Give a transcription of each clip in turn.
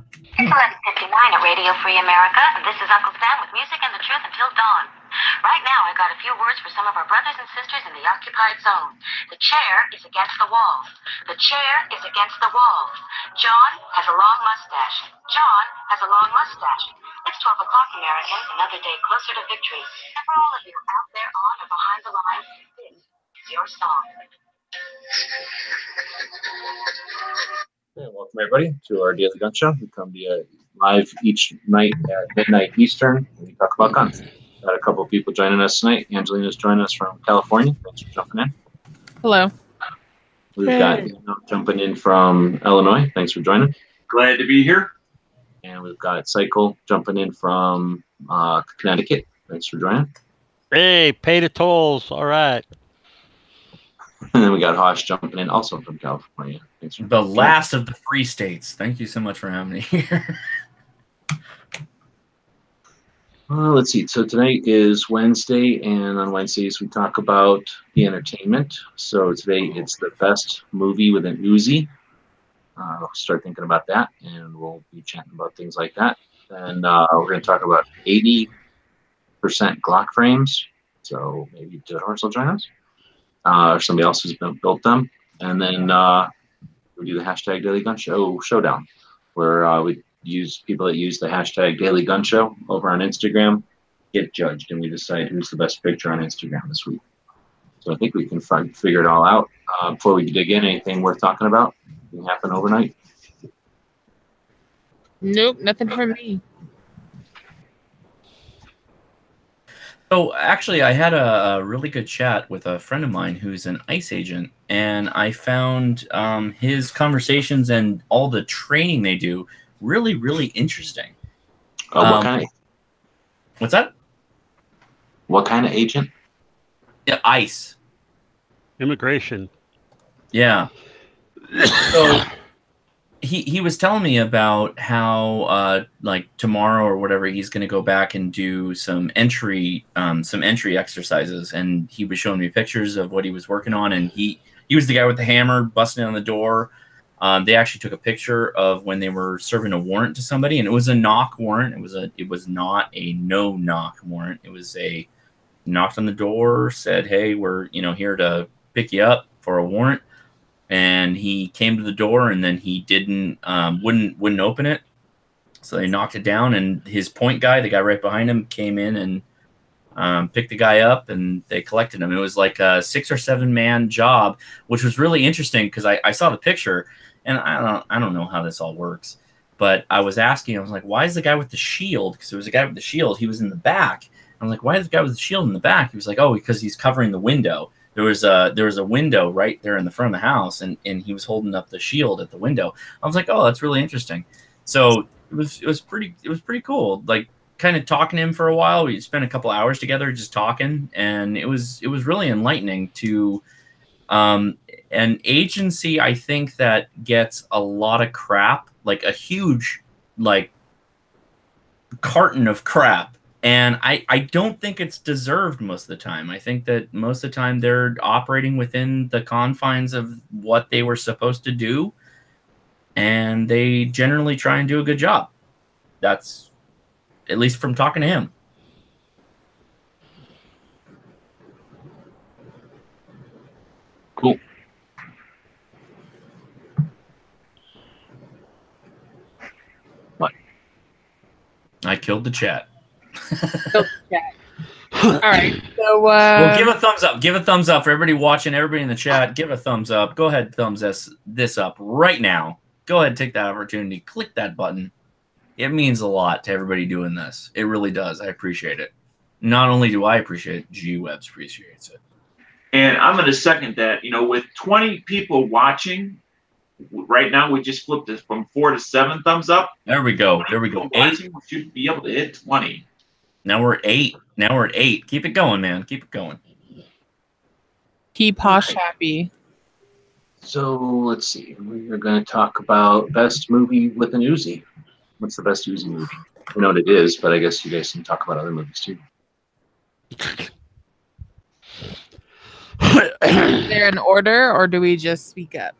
It's 11:59 at Radio Free America, and this is Uncle Sam with music and the truth until dawn. Right now, I got a few words for some of our brothers and sisters in the occupied zone. The chair is against the wall. The chair is against the wall. John has a long mustache. John has a long mustache. It's 12 o'clock, Americans, another day closer to victory. And for all of you out there on or behind the lines, this is your song. Hey, welcome everybody to our Daily Gun Show. We come to you live each night at midnight Eastern. We talk about guns. Got a couple of people joining us tonight. Angelina's joining us from California. Thanks for jumping in. Hello. We've got Dino jumping in from Illinois. Thanks for joining. Glad to be here. And we've got Cycle jumping in from Connecticut. Thanks for joining. Hey, pay the tolls. All right. And then we got Hosh jumping in also from California. Thanks for The last of the free states. Thank you so much for having me here. Let's see. So tonight is Wednesday, and on Wednesdays we talk about the entertainment. So today it's the best movie with an Uzi. We'll start thinking about that, and we'll be chatting about things like that. And we're going to talk about 80% Glock frames. So maybe Horse will join us, or somebody else who's built them. And then we do the hashtag Daily Gun Show Showdown, where we use people that use the hashtag Daily Gun Show over on Instagram get judged, and we decide who's the best picture on Instagram this week. So I think we can figure it all out. Before we dig in, anything worth talking about can happen overnight? Nope, nothing for me. So actually, I had a really good chat with a friend of mine who's an ICE agent, and I found his conversations and all the training they do really, really interesting. What kind of? What's that? What kind of agent? Yeah, ICE. Immigration. Yeah. So he was telling me about how like tomorrow or whatever he's going to go back and do some entry exercises, and he was showing me pictures of what he was working on, and he was the guy with the hammer busting on the door. They actually took a picture of when they were serving a warrant to somebody, and it was a knock warrant. It was not a no knock warrant. It was a knocked on the door, said, "Hey, we're here to pick you up for a warrant." And he came to the door, and then he wouldn't open it. So they knocked it down, and his point guy, the guy right behind him, came in and picked the guy up, and they collected him. It was like a 6 or 7 man job, which was really interesting because I saw the picture, and I don't know how this all works, but I was asking, I was like, why is the guy with the shield? Because there was a guy with the shield. He was in the back. I'm like, why is the guy with the shield in the back? He was like, oh, because he's covering the window. There was a window right there in the front of the house, and he was holding up the shield at the window. I was like, oh, that's really interesting. So it was pretty cool. Like, kind of talking to him for a while. We spent a couple hours together just talking, and it was really enlightening to an agency, I think, that gets a lot of crap, like a huge carton of crap. And I don't think it's deserved most of the time. I think that most of the time they're operating within the confines of what they were supposed to do, and they generally try and do a good job. That's at least from talking to him. Cool. What? I killed the chat. All right. So well, give a thumbs up. Give a thumbs up for everybody watching, everybody in the chat. Give a thumbs up. Go ahead, thumbs this up right now. Go ahead, take that opportunity. Click that button. It means a lot to everybody doing this. It really does. I appreciate it. Not only do I appreciate it, G-Webs appreciates it. And I'm going to second that. With 20 people watching right now, we just flipped it from 4 to 7 thumbs up. There we go. There we go. 8. We should be able to hit 20. Now we're 8. Now we're at 8. Keep it going, man. Keep it going. Keep Hosh happy. So let's see. We're going to talk about best movie with an Uzi. What's the best Uzi movie? I know what it is, but I guess you guys can talk about other movies too. Is there an order, or do we just speak up?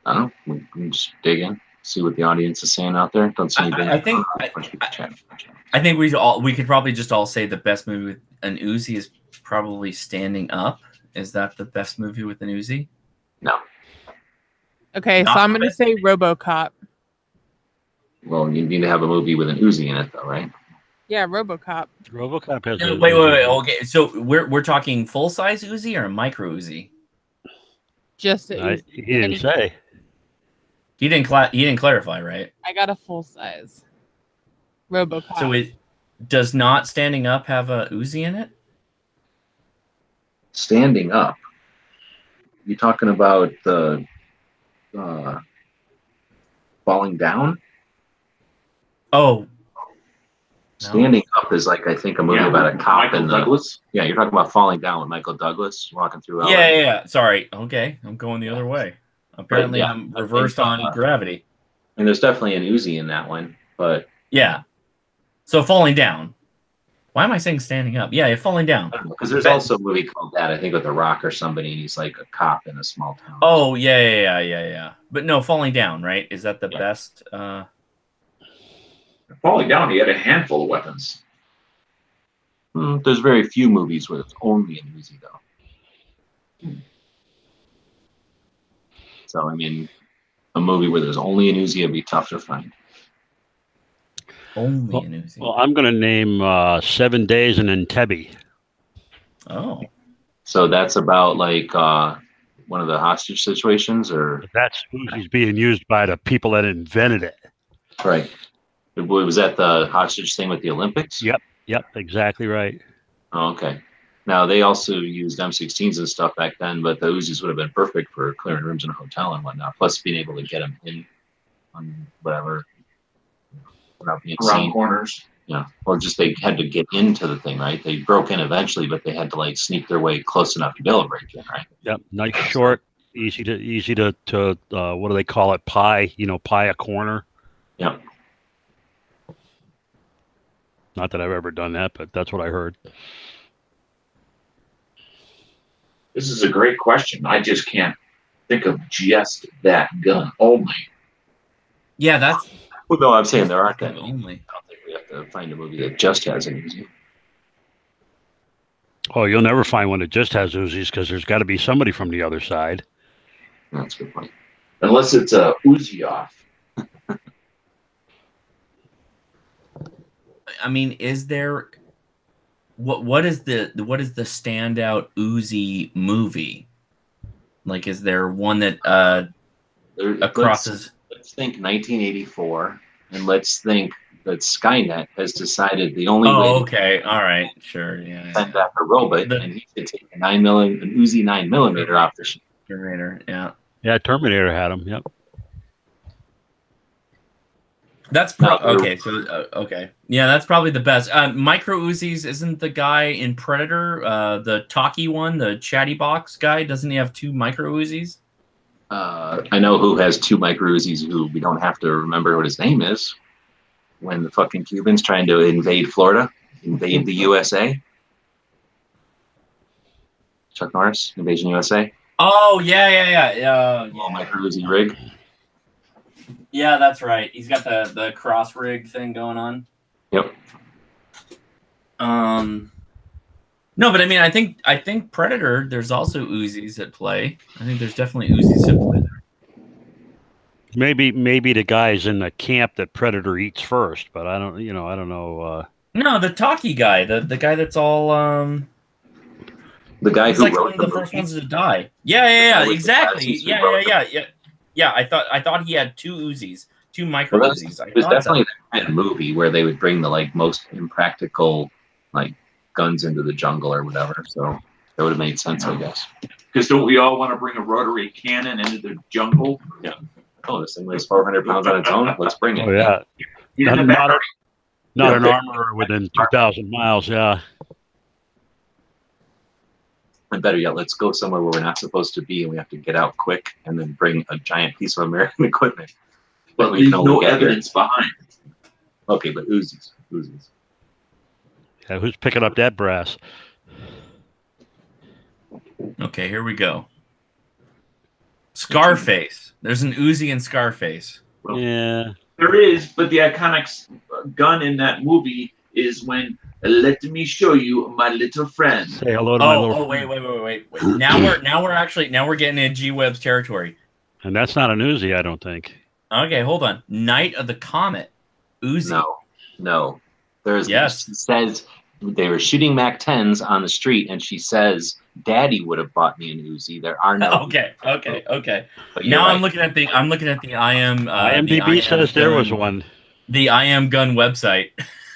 I don't know. We can just dig in. see what the audience is saying out there. Don't see anything. I think we could probably just all say the best movie with an Uzi is probably Standing Up. Is that the best movie with an Uzi? No. Okay, Not so I'm the going to best say RoboCop. Well, you need to have a movie with an Uzi in it, though, right? Yeah, RoboCop. RoboCop has. No, a wait. Okay, so we're talking full size Uzi or a micro Uzi? Just He didn't say. He didn't clarify, right? I got a full size RoboCop. So it does not Standing Up have a Uzi in it? Standing Up. You talking about the Falling Down? Oh, Standing Up is like, I think, a movie about a cop Michael and Douglas. Yeah, you're talking about Falling Down with Michael Douglas walking through LA. yeah. Sorry. Okay, I'm going the other way. Apparently, yeah, I'm reversed on gravity. And there's definitely an Uzi in that one, but Yeah. So Falling Down. Why am I saying Standing Up? Yeah, Falling Down. because there's also a movie called that, I think, with The Rock or somebody, and he's like a cop in a small town. Oh, yeah. But no, Falling Down, right? Is that the best? Falling Down, he had a handful of weapons. There's very few movies where it's only an Uzi, though. So, I mean, a movie where there's only an Uzi would be tough to find. Only an Uzi. Well, I'm going to name 7 Days in Entebbe. Oh. So that's about like one of the hostage situations, or That's Uzi's being used by the people that invented it. right? Was that the hostage thing with the Olympics? Yep, exactly right. Oh, okay. Now they also used M16s and stuff back then, but the Uzis would have been perfect for clearing rooms in a hotel and whatnot. Plus, being able to get them in on whatever without being Around seen. corners. Yeah, or just they had to get into the thing, right? They broke in eventually, but they had to like sneak their way close enough to be able to break in, right? Yep, nice short, easy to what do they call it? Pie, pie a corner. Yeah. Not that I've ever done that, but that's what I heard. This is a great question. I just can't think of just that gun only. Yeah, that's. Well, no, I'm saying there aren't that many. Only. I don't think we have to find a movie that just has an Uzi. Oh, you'll never find one that just has Uzis because there's got to be somebody from the other side. That's a good point. Unless it's a Uzi off. I mean, is there what is the standout Uzi movie? Like, is there one that crosses? Let's think 1984, and let's think that Skynet has decided the only way to Okay, all right, sure, send back a robot, and he could take an Uzi 9mm off the ship. Terminator, yeah. Yeah, Terminator had them. Yep. That's okay. So okay, yeah, that's probably the best. Micro Uzis isn't the guy in Predator, the talkie one, the chatty box guy? Doesn't he have 2 micro Uzis? I know who has 2 micro Uzis who we don't have to remember what his name is. When the fucking Cubans trying to invade Florida, invade the USA. Chuck Norris, Invasion USA. Oh yeah. Micro Uzi rig. Yeah, that's right. He's got the cross rig thing going on. Yep. No, but I mean, I think Predator. There's also Uzis at play. I think there's definitely Uzis at play there. Maybe the guy's in the camp that Predator eats first, but I don't know. No, the talkie guy, the guy that's all The guy he's who like wrote one of the movie. first ones to die. Yeah, with the exactly. glasses who Yeah. wrote Yeah, I thought he had 2 Uzis, 2 micro Well, Uzis. it was definitely that kind of movie where they would bring the like most impractical like guns into the jungle or whatever. So that would have made sense, I guess. Because don't we all want to bring a rotary cannon into the jungle? Yeah. Oh, this thing weighs 400 pounds on its own. Let's bring it. Oh yeah, You know, not an armor within 2,000 miles. Yeah. And better yet, let's go somewhere where we're not supposed to be, and we have to get out quick, and then bring a giant piece of American equipment. but we leave can only no get here. evidence behind. Okay, but Uzis. Yeah, who's picking up that brass? Okay, here we go. Scarface. There's an Uzi in Scarface. Yeah. There is, but the iconic gun in that movie is when "Let me show you my little friend." Say hello to my little Oh, friend. wait. Now we're getting in G Web's territory. And that's not an Uzi, I don't think. Okay, hold on. Night of the Comet, Uzi. No. There's Yes. She says they were shooting MAC-10s on the street, and she says, "Daddy would have bought me an Uzi." There are no. Okay. But you're Now right. I'm looking at the IM. IMDb says there was one. The IM Gun website.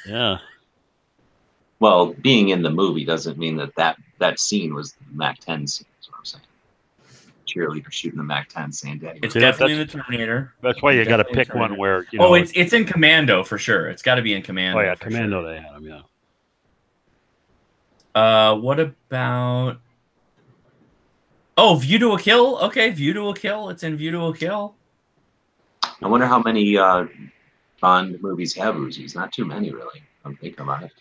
Yeah. Well, being in the movie doesn't mean that scene was the MAC-10 scene. That's what I'm saying. Cheerleader shooting the MAC-10 saying, "Daddy." It's See, definitely in the Terminator. That's why you got to Definitely pick one Terminator. where, you know. Oh, it's in Commando for sure. It's got to be in Commando. Oh, yeah, for Commando, sure. they had him, yeah. What about? Oh, View to a Kill. Okay, View to a Kill. It's in View to a Kill. I wonder how many Bond movies have Uzis. Not too many, really. I'm thinking about it.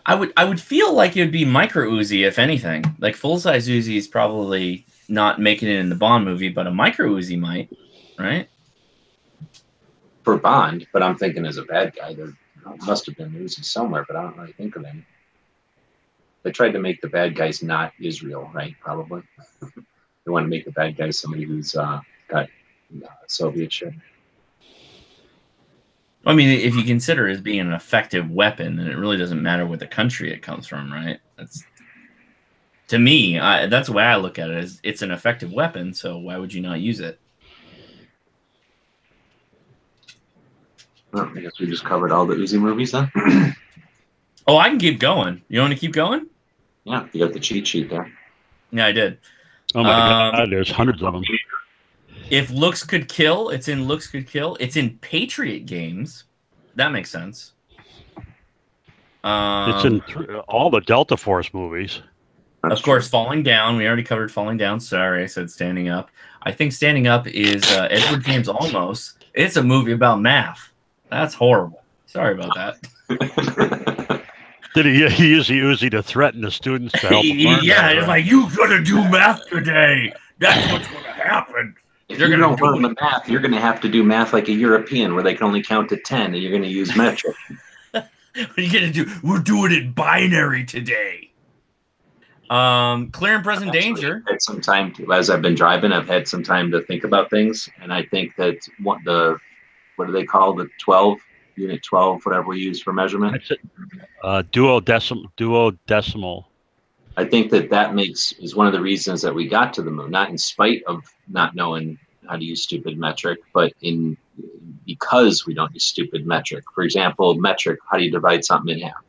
I would feel like it would be micro Uzi, if anything. Like full size Uzi is probably not making it in the Bond movie, but a micro Uzi might, right? For Bond, but I'm thinking as a bad guy, there must have been Uzi somewhere, but I don't really think of any. They tried to make the bad guys not Israel, right? Probably. They want to make the bad guy somebody who's got Soviet shit. I mean, if you consider it as being an effective weapon, then it really doesn't matter what the country it comes from, right? That's to me, that's the way I look at it. Is it's an effective weapon, so why would you not use it? Well, I guess we just covered all the Uzi movies then. Oh, I can keep going. You want to keep going? Yeah, you got the cheat sheet there. Yeah, I did. Oh, my God, there's hundreds of them. If looks could kill, it's in looks could kill. It's in Patriot games. That makes sense. It's in all the Delta Force movies. Of course, Falling Down. We already covered Falling Down. Sorry, I said Standing Up. I think Standing Up is Edward James Olmos. It's a movie about math. That's horrible. Sorry about that. Did he use the Uzi to threaten the students to help them learn? Yeah, it's like, you gotta do math today. That's what's gonna happen. If you don't learn the math, you're going to have to do math like a European, where they can only count to 10, and you're going to use metric. What are you gonna do? We're doing it binary today. Clear and Present Danger. I've had some time as I've been driving. I've had some time to think about things, and I think that what do they call the 12 unit 12, whatever we use for measurement? Duodecimal. I think that is one of the reasons that we got to the moon, not in spite of not knowing how to use stupid metric, but because we don't use stupid metric. For example, metric, how do you divide something in half?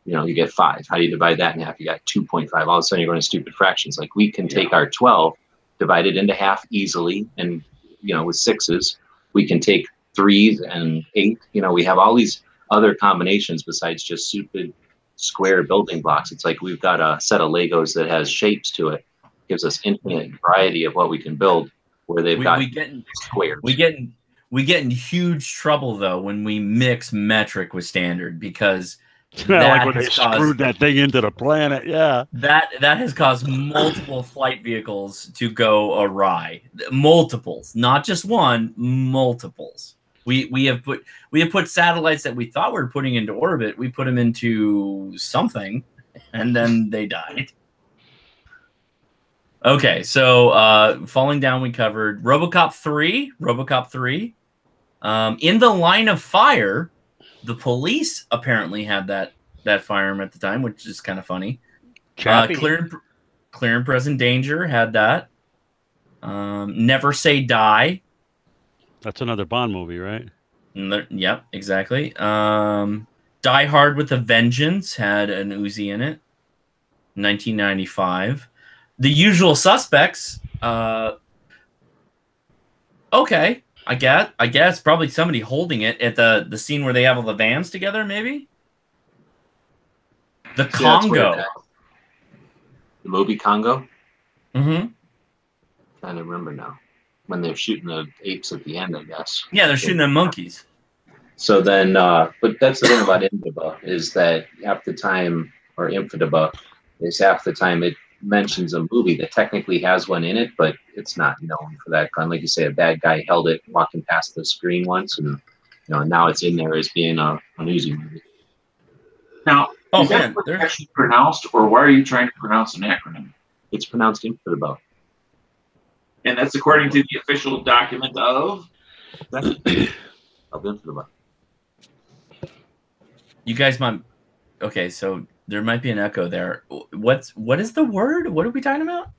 You get 5. How do you divide that in half? You got 2.5. All of a sudden you're going to stupid fractions. Like we can take our 12, divide it into half easily, and with 6s, we can take 3s and 8. We have all these other combinations besides just stupid square building blocks. It's like we've got a set of Legos that has shapes to it. Gives us infinite variety of what we can build, where they've got squares. We get in huge trouble though when we mix metric with standard, because like when they screwed that thing into the planet. Yeah, that has caused multiple flight vehicles to go awry. Multiples, not just one, multiples. We have put satellites that we thought we were putting into orbit. We put them into something, and then they died. Okay, so Falling Down we covered. RoboCop 3. In the Line of Fire, the police apparently had that firearm at the time, which is kind of funny. Clear and Present Danger had that. Never Say Die. That's another Bond movie, right? Yep, exactly. Die Hard with a Vengeance had an Uzi in it. 1995. The Usual Suspects. Okay, I guess probably somebody holding it at the scene where they have all the vans together, maybe. The Congo. The movie Congo. Mm-hmm. Trying to remember now. When they're shooting the apes at the end, I guess. Yeah, they're shooting the monkeys. So then, but that's the thing about Infidaba, is that half the time, or Infidaba, is half the time mentions a movie that technically has one in it, but it's not known for that gun. Like you say, a bad guy held it walking past the screen once, and now it's in there as being an Uzi movie. Now, Oh is that man, what's actually pronounced, or why are you trying to pronounce an acronym? It's pronounced infidel. And that's according to the official document of Infidel. you guys might. Okay, so there might be an echo there. What is the word? What are we talking about?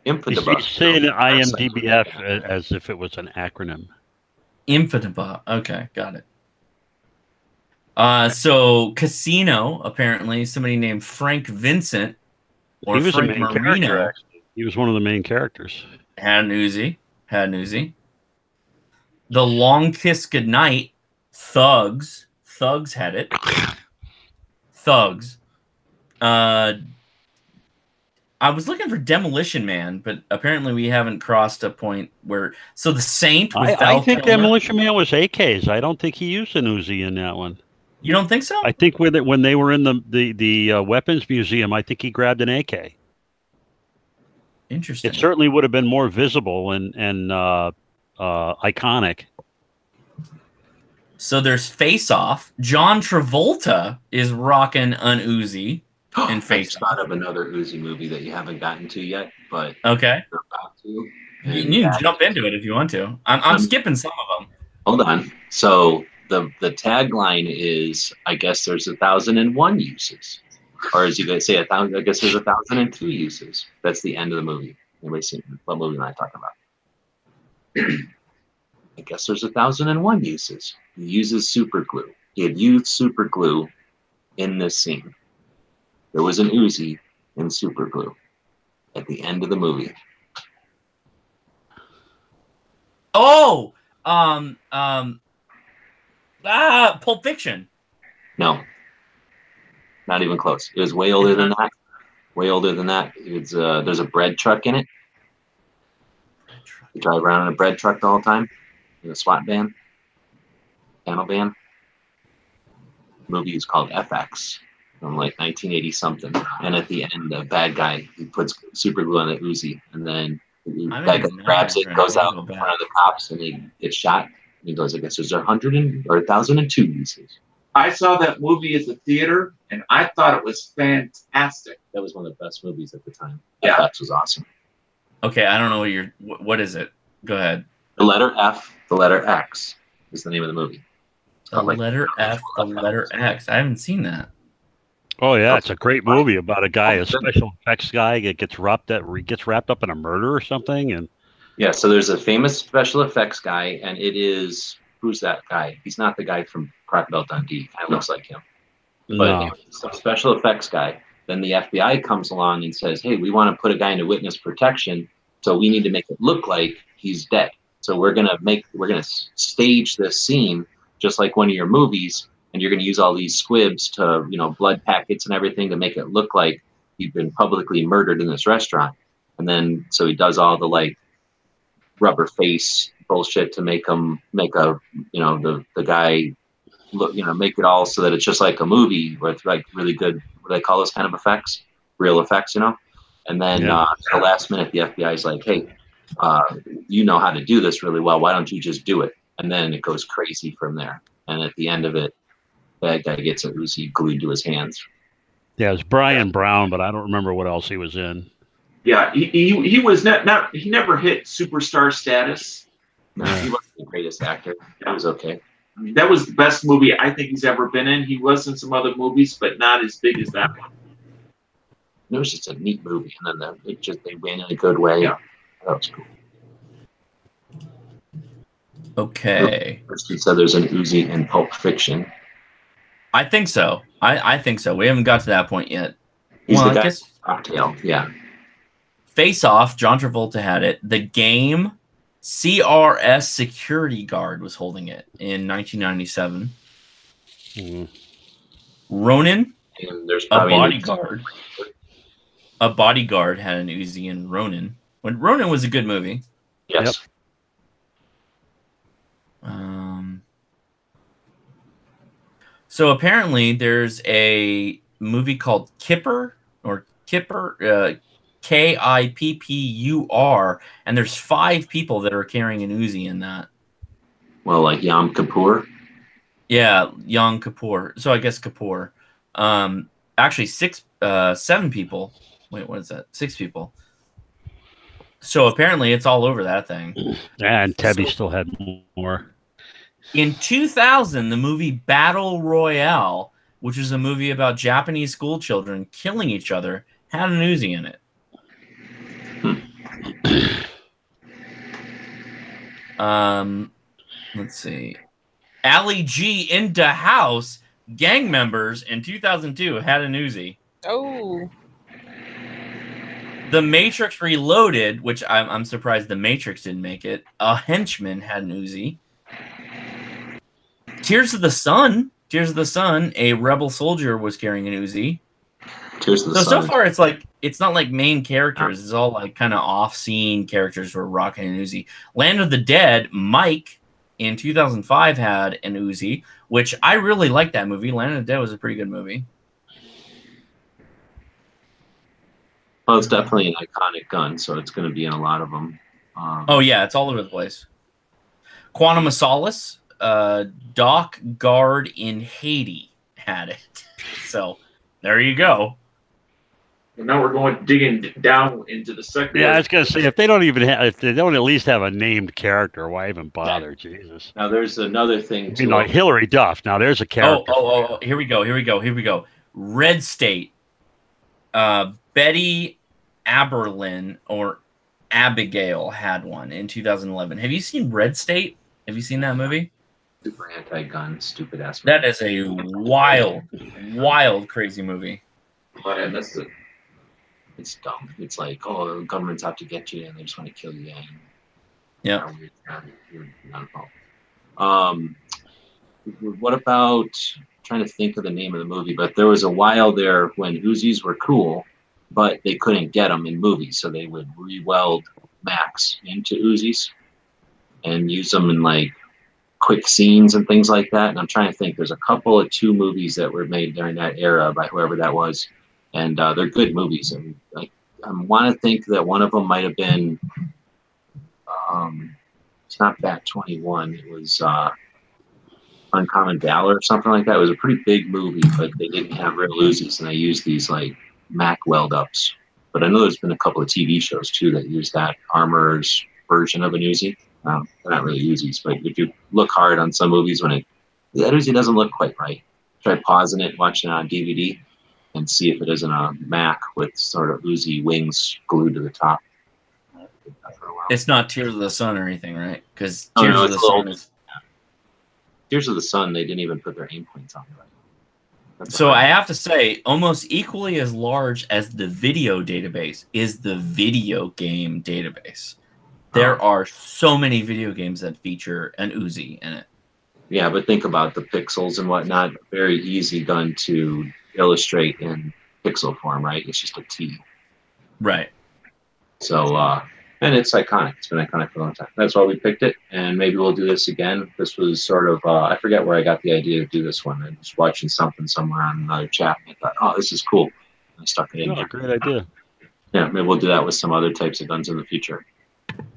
Infidel. He's saying IMDBF as if it was an acronym. Infidel. Okay, got it. So Casino, apparently somebody named Frank Vincent or He was Frank a main Marino character, actually. He was one of the main characters. had an Uzi. The Long Kiss Goodnight, Thugs had it. Thugs. I was looking for Demolition Man, but apparently we haven't crossed a point where. So the Saint with I Val think Kilmer. Demolition Man was AKs. I don't think he used an Uzi in that one. You don't think so? I think when they were in the weapons museum, I think he grabbed an AK. Interesting. It certainly would have been more visible and iconic. So there's Face Off. John Travolta is rocking an Uzi in I Face just Off. thought of another Uzi movie that you haven't gotten to yet, but Okay. you're about to. You And can jump into it if you want to. I'm skipping some of them. hold on. So the tagline is, I guess there's 1,001 uses. Or as you guys say, 1,000. I guess there's 1,002 uses. That's the end of the movie. Anybody seen what movie am I talking about? I guess there's 1,001 uses. He uses super glue. He had used super glue in this scene. There was an Uzi in super glue at the end of the movie. Oh, Pulp Fiction. No, not even close. It was way older than that. Way older than that. It's there's a bread truck in it. You drive around in a bread truck the whole time, in a SWAT van, panel van. The movie is called FX from like 1980 something. And at the end, the bad guy, he puts super glue on the Uzi, and then the bad guy grabs it, goes out in front of the cops, and he gets shot. And he goes, I guess there's 1,002 uses. I saw that movie at the theater, and I thought it was fantastic. That was one of the best movies at the time. Yeah. FX was awesome. Okay, I don't know what is it? Go ahead. The letter F, the letter X is the name of the movie. The letter F, the letter X. I haven't seen that. Oh yeah, it's a great movie about a guy, a special effects guy that gets wrapped up in a murder or something. And yeah, so there's a famous special effects guy, and it is, who's that guy? He's not the guy from Crocodile Dundee. Kind of looks like him, but he's a special effects guy. Then the FBI comes along and says, "Hey, we want to put a guy into witness protection, so we need to make it look like he's dead. So we're gonna stage this scene just like one of your movies, and you're gonna use all these squibs to, blood packets and everything to make it look like you've been publicly murdered in this restaurant." And then so he does all the like rubber face bullshit to make the guy look, make it all so that it's just like a movie where it's like really good. What do they call those kind of effects? Real effects, And then at the last minute, the FBI is like, "Hey, you know how to do this really well. Why don't you just do it?" And then it goes crazy from there. And at the end of it, that guy gets a Uzi glued to his hands. Yeah, it was Brian Brown, but I don't remember what else he was in. Yeah, he was he never hit superstar status. No, he wasn't the greatest actor. It was okay. I mean, that was the best movie I think he's ever been in. He was in some other movies, but not as big as that one. It was just a neat movie, and then they went in a good way. Yeah. That was cool. Okay. He said there's an Uzi in Pulp Fiction. I think so. I think so. We haven't got to that point yet. He's Well, the I guy guess from Cocktail. Yeah. Face Off, John Travolta had it. The Game, CRS Security Guard was holding it in 1997. Ronin, And there's a probably bodyguard. A bodyguard had an Uzi in Ronin. When Ronin was a good movie. Yes. So apparently there's a movie called Kipper or Kippur, Kippur, and there's 5 people that are carrying an Uzi in that. Well, like Yom Kippur. Yeah, Yom Kippur. So I guess Kippur. Actually, 7 people. Wait, what is that? 6 people. So apparently, it's all over that thing. And Tebby still had more. In 2000, the movie Battle Royale, which is a movie about Japanese school children killing each other, had an Uzi in it. Let's see. Ali G into House, gang members in 2002 had an Uzi. Oh. The Matrix Reloaded, which I'm surprised the Matrix didn't make it. A henchman had an Uzi. Tears of the Sun, a rebel soldier was carrying an Uzi. Tears of the Sun. So far, it's not like main characters. It's all like kind of off-scene characters who are rocking an Uzi. Land of the Dead, Mike in 2005 had an Uzi, which I really liked that movie. Land of the Dead was a pretty good movie. Well, it's definitely an iconic gun, so it's going to be in a lot of them. Oh yeah, it's all over the place. Quantum of Solace, Doc Guard in Haiti had it. So there you go. And now we're going digging down into the second. Yeah, I was gonna say if they don't at least have a named character, why even bother? Jesus. Now there's another thing too. Like Hillary Duff. Now there's a character. Oh, here we go. Red State. Betty Aberlin or Abigail had one in 2011. Have you seen Red State? Have you seen that movie? Super anti-gun, stupid ass. That is a wild, crazy movie. But it's dumb. It's like, oh, the government's out to get you, and they just want to kill you. Yeah. You're not involved. What about? I'm trying to think of the name of the movie, but there was a while there when Uzis were cool, but they couldn't get them in movies, so they would re-weld Macs into Uzis and use them in like quick scenes and things like that. And I'm trying to think. There's a couple of 2 movies that were made during that era by whoever that was, and they're good movies. And I want to think that one of them might have been. It's not Bat 21. It was Uncommon Valor or something like that. It was a pretty big movie, but they didn't have real Uzis, and they used these like Mac weld ups. But I know there's been a couple of TV shows too that use that armor's version of an Uzi. They're not really Uzis, but if you look hard on some movies that Uzi doesn't look quite right, try pausing it, watching it on DVD, and see if it isn't a Mac with sort of Uzi wings glued to the top. It's not Tears of the Sun or anything, right? Because Tears of the Sun is. Tears of the Sun, they didn't even put their aim points on it. So I have to say, almost equally as large as the video database is the video game database. There are so many video games that feature an Uzi in it. Yeah, but think about the pixels and whatnot. Very easy gun to illustrate in pixel form, right? It's just a T. Right. So, and it's iconic. It's been iconic for a long time. That's why we picked it, and maybe we'll do this again. This was sort of, I forget where I got the idea to do this one. I was watching something somewhere on another chat, and I thought, oh, this is cool. And I stuck it in there. Great idea. Yeah, maybe we'll do that with some other types of guns in the future.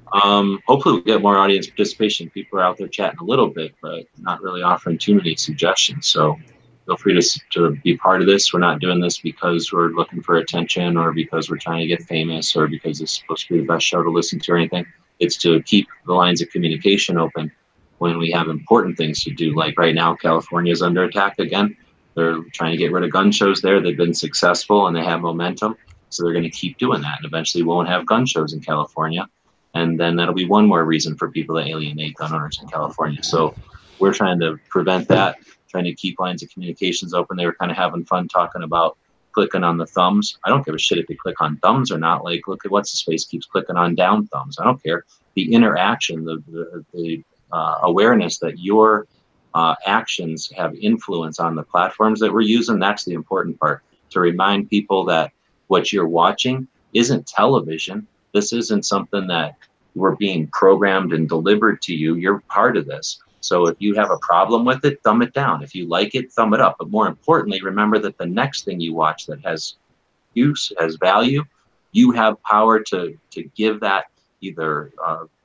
Hopefully we'll get more audience participation. People are out there chatting a little bit, but not really offering too many suggestions. So feel free to be part of this. We're not doing this because we're looking for attention or because we're trying to get famous or because it's supposed to be the best show to listen to or anything. It's to keep the lines of communication open when we have important things to do. Like right now, California is under attack again. They're trying to get rid of gun shows there. They've been successful and they have momentum. So they're going to keep doing that. And eventually we won't have gun shows in California. And then that'll be one more reason for people to alienate gun owners in California. So we're trying to prevent that, trying to keep lines of communications open. They were kind of having fun talking about clicking on the thumbs. I don't give a shit if they click on thumbs or not. Like, look at what's his face keeps clicking on down thumbs. I don't care. The interaction, the awareness that your actions have influence on the platforms that we're using, that's the important part. To remind people that what you're watching isn't television. This isn't something that we're being programmed and delivered to you. You're part of this. So if you have a problem with it, thumb it down. If you like it, thumb it up. But more importantly, remember that the next thing you watch that has, use, has value, you have power to give that either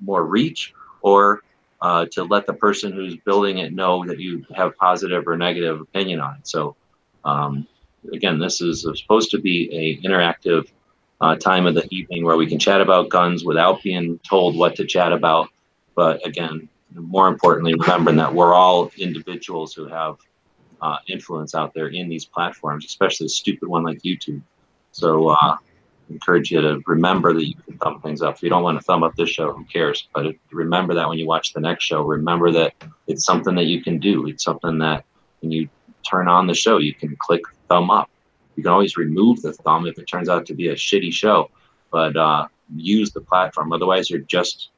more reach or to let the person who's building it know that you have positive or negative opinion on it. So again, this is supposed to be a interactive time of the evening where we can chat about guns without being told what to chat about. But again, more importantly, remembering that we're all individuals who have influence out there in these platforms, especially a stupid one like YouTube. So I encourage you to remember that you can thumb things up. If you don't want to thumb up this show, who cares? But remember that when you watch the next show, remember that it's something that you can do. It's something that when you turn on the show, you can click thumb up. You can always remove the thumb if it turns out to be a shitty show, but use the platform. Otherwise, you're just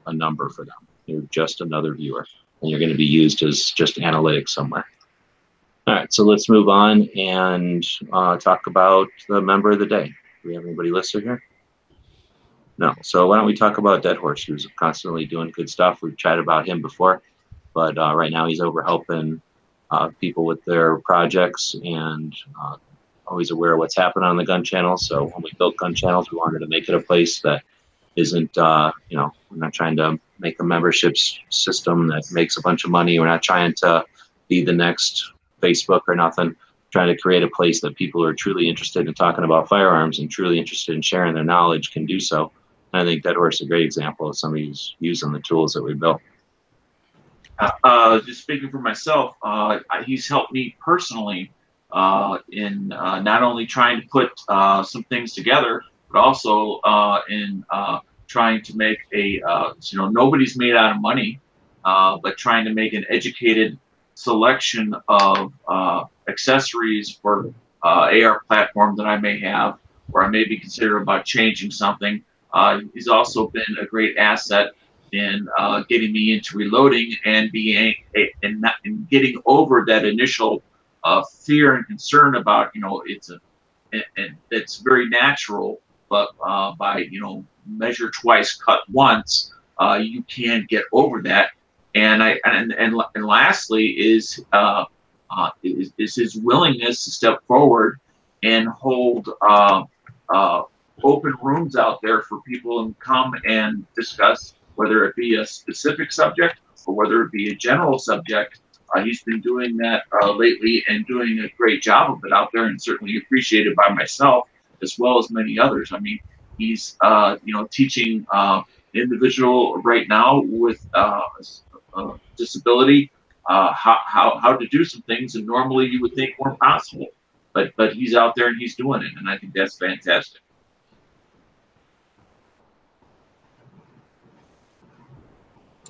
a number for them. You're just another viewer, and you're going to be used as just analytics somewhere. All right, so let's move on and talk about the member of the day. Do we have anybody listed here? No. So why don't we talk about Dead Horse, who's constantly doing good stuff. We've chatted about him before, but right now he's over helping people with their projects and always aware of what's happening on the gun channel. So when we built gun channels, we wanted to make it a place that isn't, you know, we're not trying to make a membership system that makes a bunch of money. We're not trying to be the next Facebook or nothing. We're trying to create a place that people who are truly interested in talking about firearms and truly interested in sharing their knowledge can do so. And I think Dead Horse is a great example of somebody who's using the tools that we built. Just speaking for myself, he's helped me personally in not only trying to put some things together, but also in trying to make a, you know, nobody's made out of money, but trying to make an educated selection of accessories for AR platform that I may have, or I may be considered about changing something. He's also been a great asset in getting me into reloading and being and getting over that initial fear and concern about, you know, it's very natural, but by, you know, measure twice, cut once, you can get over that. And lastly is his willingness to step forward and hold open rooms out there for people to come and discuss, whether it be a specific subject or whether it be a general subject. He's been doing that lately and doing a great job of it out there, and certainly appreciated by myself as well as many others. I mean, he's you know, teaching individual right now with disability how to do some things that normally you would think weren't possible, but he's out there and he's doing it, and I think that's fantastic.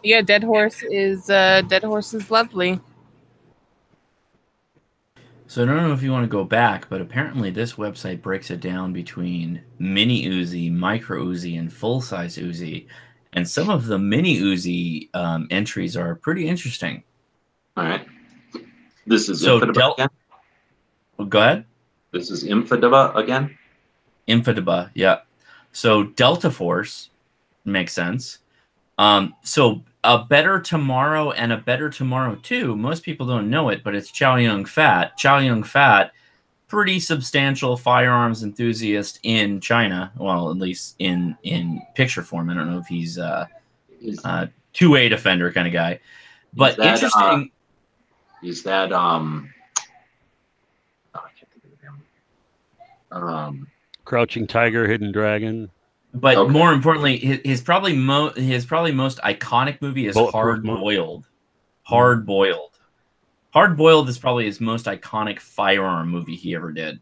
Yeah, Dead Horse is lovely. So I don't know if you want to go back, but apparently this website breaks it down between mini Uzi, micro Uzi, and full size Uzi, and some of the mini Uzi entries are pretty interesting. All right. This is So Infodiba again? Go ahead. This is Infodiba again? Infodiba, yeah. So Delta Force makes sense. So A Better Tomorrow and A Better Tomorrow 2, most people don't know it, but it's Chow Yun Fat. Chow Yun Fat, pretty substantial firearms enthusiast in China. Well, at least in picture form. I don't know if he's two-way defender kind of guy. But that, interesting. Is that oh, I can't think of him. Crouching Tiger, Hidden Dragon. But Okay. more importantly, his probably most iconic movie is Hard Boiled. Hard Boiled. Hard Boiled is probably his most iconic firearm movie he ever did.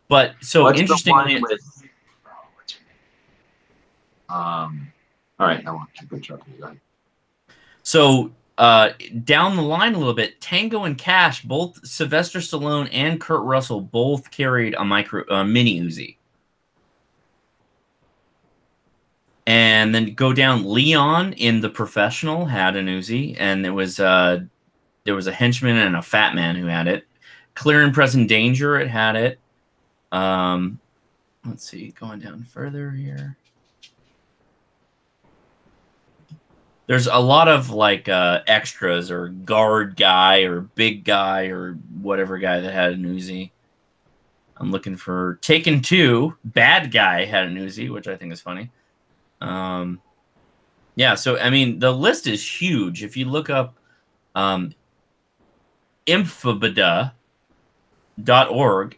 But so What's interestingly, all right, I want to keep interrupting you. so down the line a little bit, Tango and Cash, both Sylvester Stallone and Kurt Russell both carried a mini Uzi. And then go down, Leon in The Professional had an Uzi, and there was a henchman and a fat man who had it. Clear and Present Danger, it had it. Let's see, going down further here. There's a lot of like extras or guard guy or big guy or whatever guy that had an Uzi. I'm looking for Taken 2. Bad Guy had an Uzi, which I think is funny. Yeah, so I mean, the list is huge. If you look up infobida.org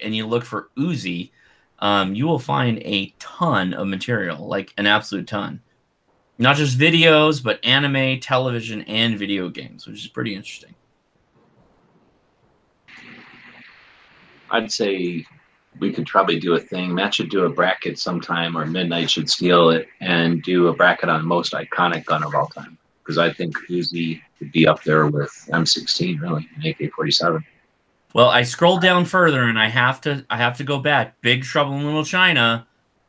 and you look for Uzi, you will find a ton of material, like an absolute ton. Not just videos, but anime, television, and video games, which is pretty interesting. I'd say we could probably do a thing. Matt should do a bracket sometime, or Midnight should steal it and do a bracket on most iconic gun of all time. Because I think Uzi would be up there with M16, really, and AK-47. Well, I scrolled down further, and I have to go back. Big Trouble in Little China,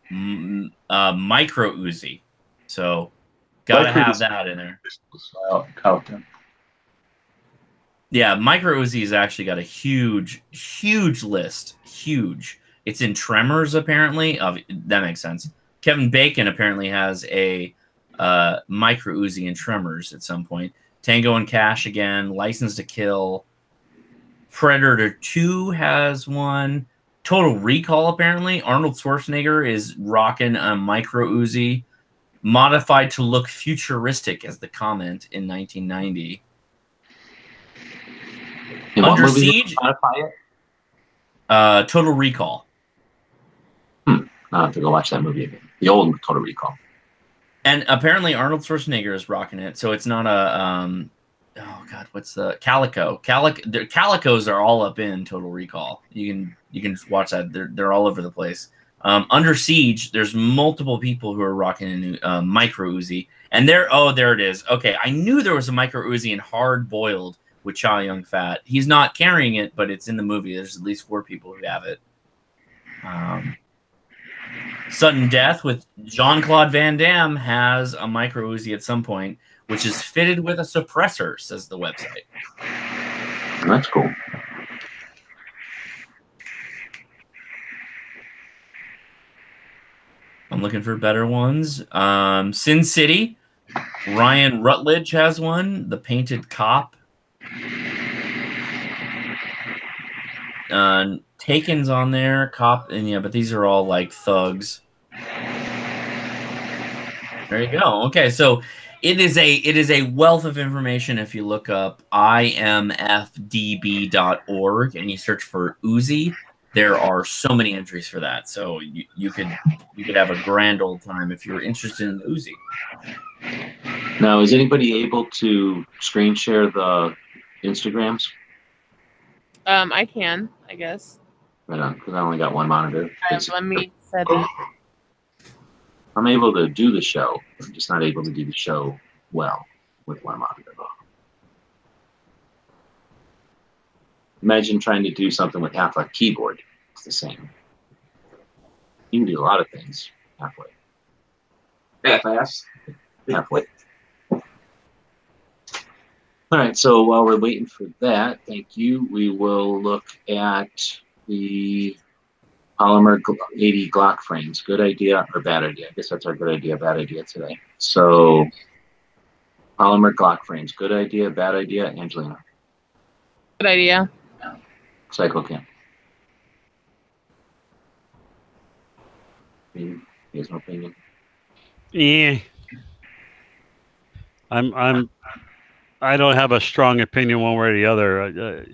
micro Uzi. So, gotta have that in there. Yeah, micro Uzi has actually got a huge list. Huge. It's in Tremors, apparently. That makes sense. Kevin Bacon apparently has a micro Uzi in Tremors at some point. Tango and Cash again. License to Kill. Predator 2 has one. Total Recall, apparently. Arnold Schwarzenegger is rocking a micro Uzi. Modified to look futuristic as the comment in 1990. Under Siege. Modify it? Total Recall. I'll have to go watch that movie again. The old Total Recall. And apparently Arnold Schwarzenegger is rocking it, so it's not a oh god, what's the Calico? Calicos are all up in Total Recall. You can watch that. They're all over the place. Under Siege, there's multiple people who are rocking a micro Uzi, and there it is. Okay, I knew there was a micro Uzi in Hard Boiled with Chow Yun Fat. He's not carrying it, but it's in the movie. There's at least 4 people who have it. Sudden Death with Jean-Claude Van Damme has a micro Uzi at some point, which is fitted with a suppressor, says the website. That's cool. I'm looking for better ones. Sin City. Ryan Rutledge has one. The Painted Cop. Taken's on there. Cop, and yeah, but these are all like thugs. There you go. Okay, so it is a wealth of information. If you look up imfdb.org and you search for Uzi, there are so many entries for that. So you could have a grand old time if you're interested in Uzi. Now, is anybody able to screen share the Instagrams? I can, I guess. Right on, because I only got one monitor. Let me set it. I'm able to do the show. I'm just not able to do the show well with one monitor. Imagine trying to do something with half a keyboard. It's the same. You can do a lot of things halfway. Half-ass. Halfway. All right, so while we're waiting for that, thank you. We will look at the polymer 80 Glock frames. Good idea or bad idea? I guess that's our good idea, bad idea today. So, polymer Glock frames. Good idea, bad idea, Angelina. Good idea. Psycho Camp. He has no opinion. Yeah. I don't have a strong opinion one way or the other.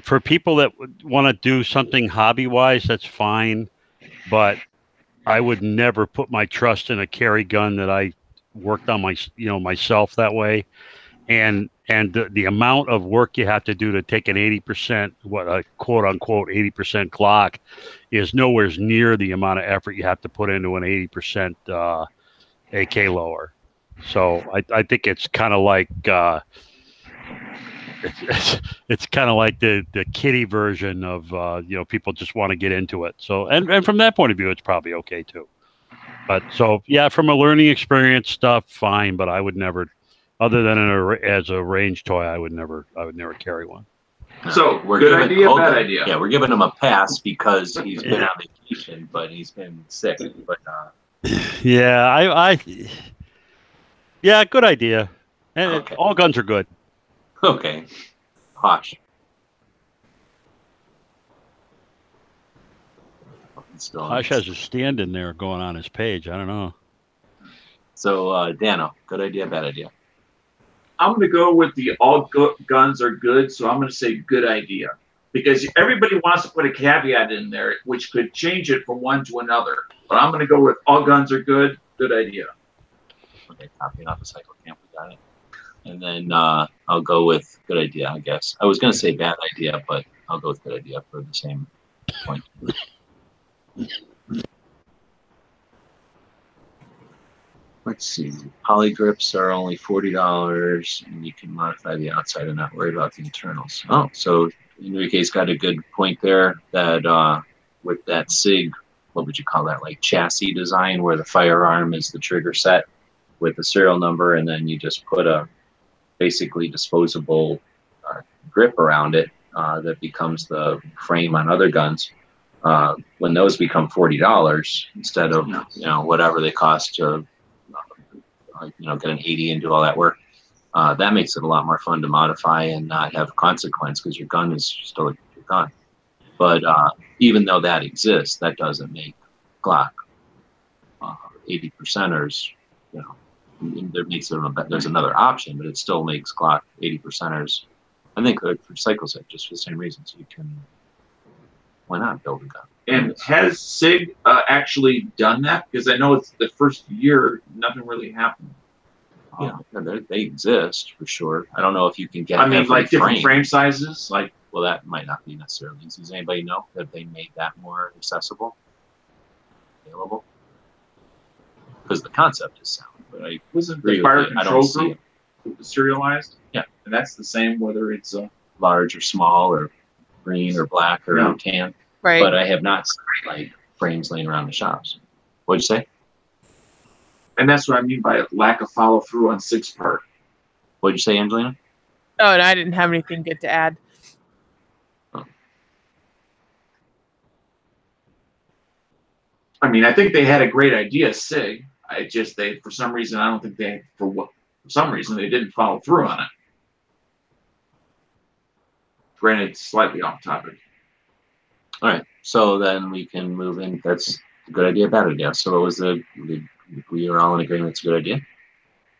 For people that want to do something hobby-wise, that's fine. But I would never put my trust in a carry gun that I worked on myself that way. And the amount of work you have to do to take an 80%, what a quote unquote 80% Glock, is nowhere near the amount of effort you have to put into an 80% AK lower. So I think it's kind of like it's kind of like the kiddie version of people just want to get into it. So and from that point of view, it's probably okay too. But so yeah, from a learning experience stuff, fine. But I would never, other than as a range toy, I would never carry one. So we're good idea, bad idea. Yeah, we're giving him a pass because he's been on vacation, but he's been sick. But yeah, yeah, good idea. And okay. All guns are good. Okay, Hosh. Still Hush has a stand in there going on his page. I don't know. So, Dano, good idea, bad idea? I'm going to go with the guns are good, so I'm going to say good idea. Because everybody wants to put a caveat in there, which could change it from one to another. But I'm going to go with all guns are good idea. Okay, copying off the cycle camp, we got it. And then I'll go with good idea, I guess. I was going to say bad idea, but I'll go with good idea for the same point. Let's see. Poly grips are only $40, and you can modify the outside and not worry about the internals. Oh, so Enrique's got a good point there that with that SIG, what would you call that? Like chassis design, where the firearm is the trigger set with the serial number, and then you just put a basically disposable grip around it that becomes the frame on other guns. When those become $40 instead of whatever they cost to get an 80 and do all that work, that makes it a lot more fun to modify and not have consequence because your gun is still a gun. But even though that exists, that doesn't make Glock 80%ers. There makes it there's another option, but it still makes Glock 80%ers. I think for cycles just for the same reasons. You can, why not build a gun? And has SIG actually done that? Because I know it's the first year, nothing really happened. Yeah, they exist for sure. I don't know if you can get. I mean, like different frame sizes. Like, well, that might not be necessarily easy. Does anybody know that they made that more accessible, available? Because the concept is sound, but I wasn't the fire control group it serialized? Yeah, and that's the same whether it's large or small or green or black or tan. Right. But I have not seen like frames laying around the shops. What'd you say? And that's what I mean by lack of follow through on SIG's part. What'd you say, Angelina? Oh, and I didn't have anything good to add. Oh. I mean, I think they had a great idea, SIG. For some reason, I don't think for some reason, they didn't follow through on it. Granted, slightly off topic. All right, so then we can move in. That's a good idea, bad idea. So what was we were all in agreement it's a good idea?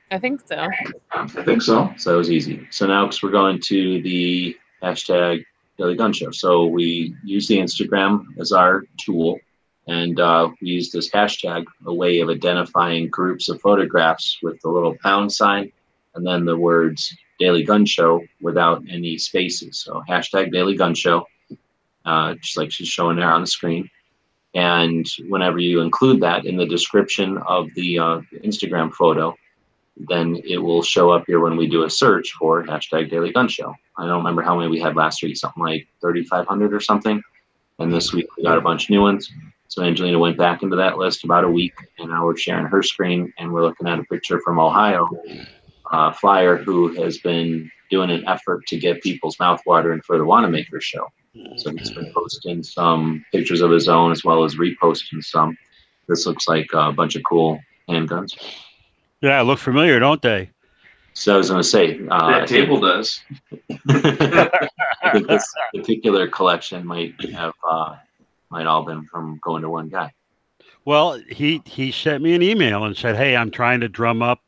I think so. I think so. So that was easy. So now because we're going to the hashtag Daily Gun Show. So we use the Instagram as our tool, and we use this hashtag, a way of identifying groups of photographs with the little pound sign and then the words Daily Gun Show without any spaces. So hashtag Daily Gun Show, just like she's showing there on the screen. And whenever you include that in the description of the Instagram photo, then it will show up here when we do a search for hashtag Daily Gun Show. I don't remember how many we had last week, something like 3,500 or something. And this week we got a bunch of new ones. So Angelina went back into that list about a week, and now we're sharing her screen, and we're looking at a picture from Ohio, Flyer, who has been doing an effort to get people's mouth watering for the Wanamaker show. So he's been posting some pictures of his own as well as reposting some. This looks like a bunch of cool handguns. Yeah, look familiar, don't they? So I was going to say that table does. I think this particular collection might all been from going to one guy. Well, he sent me an email and said, "Hey, I'm trying to drum up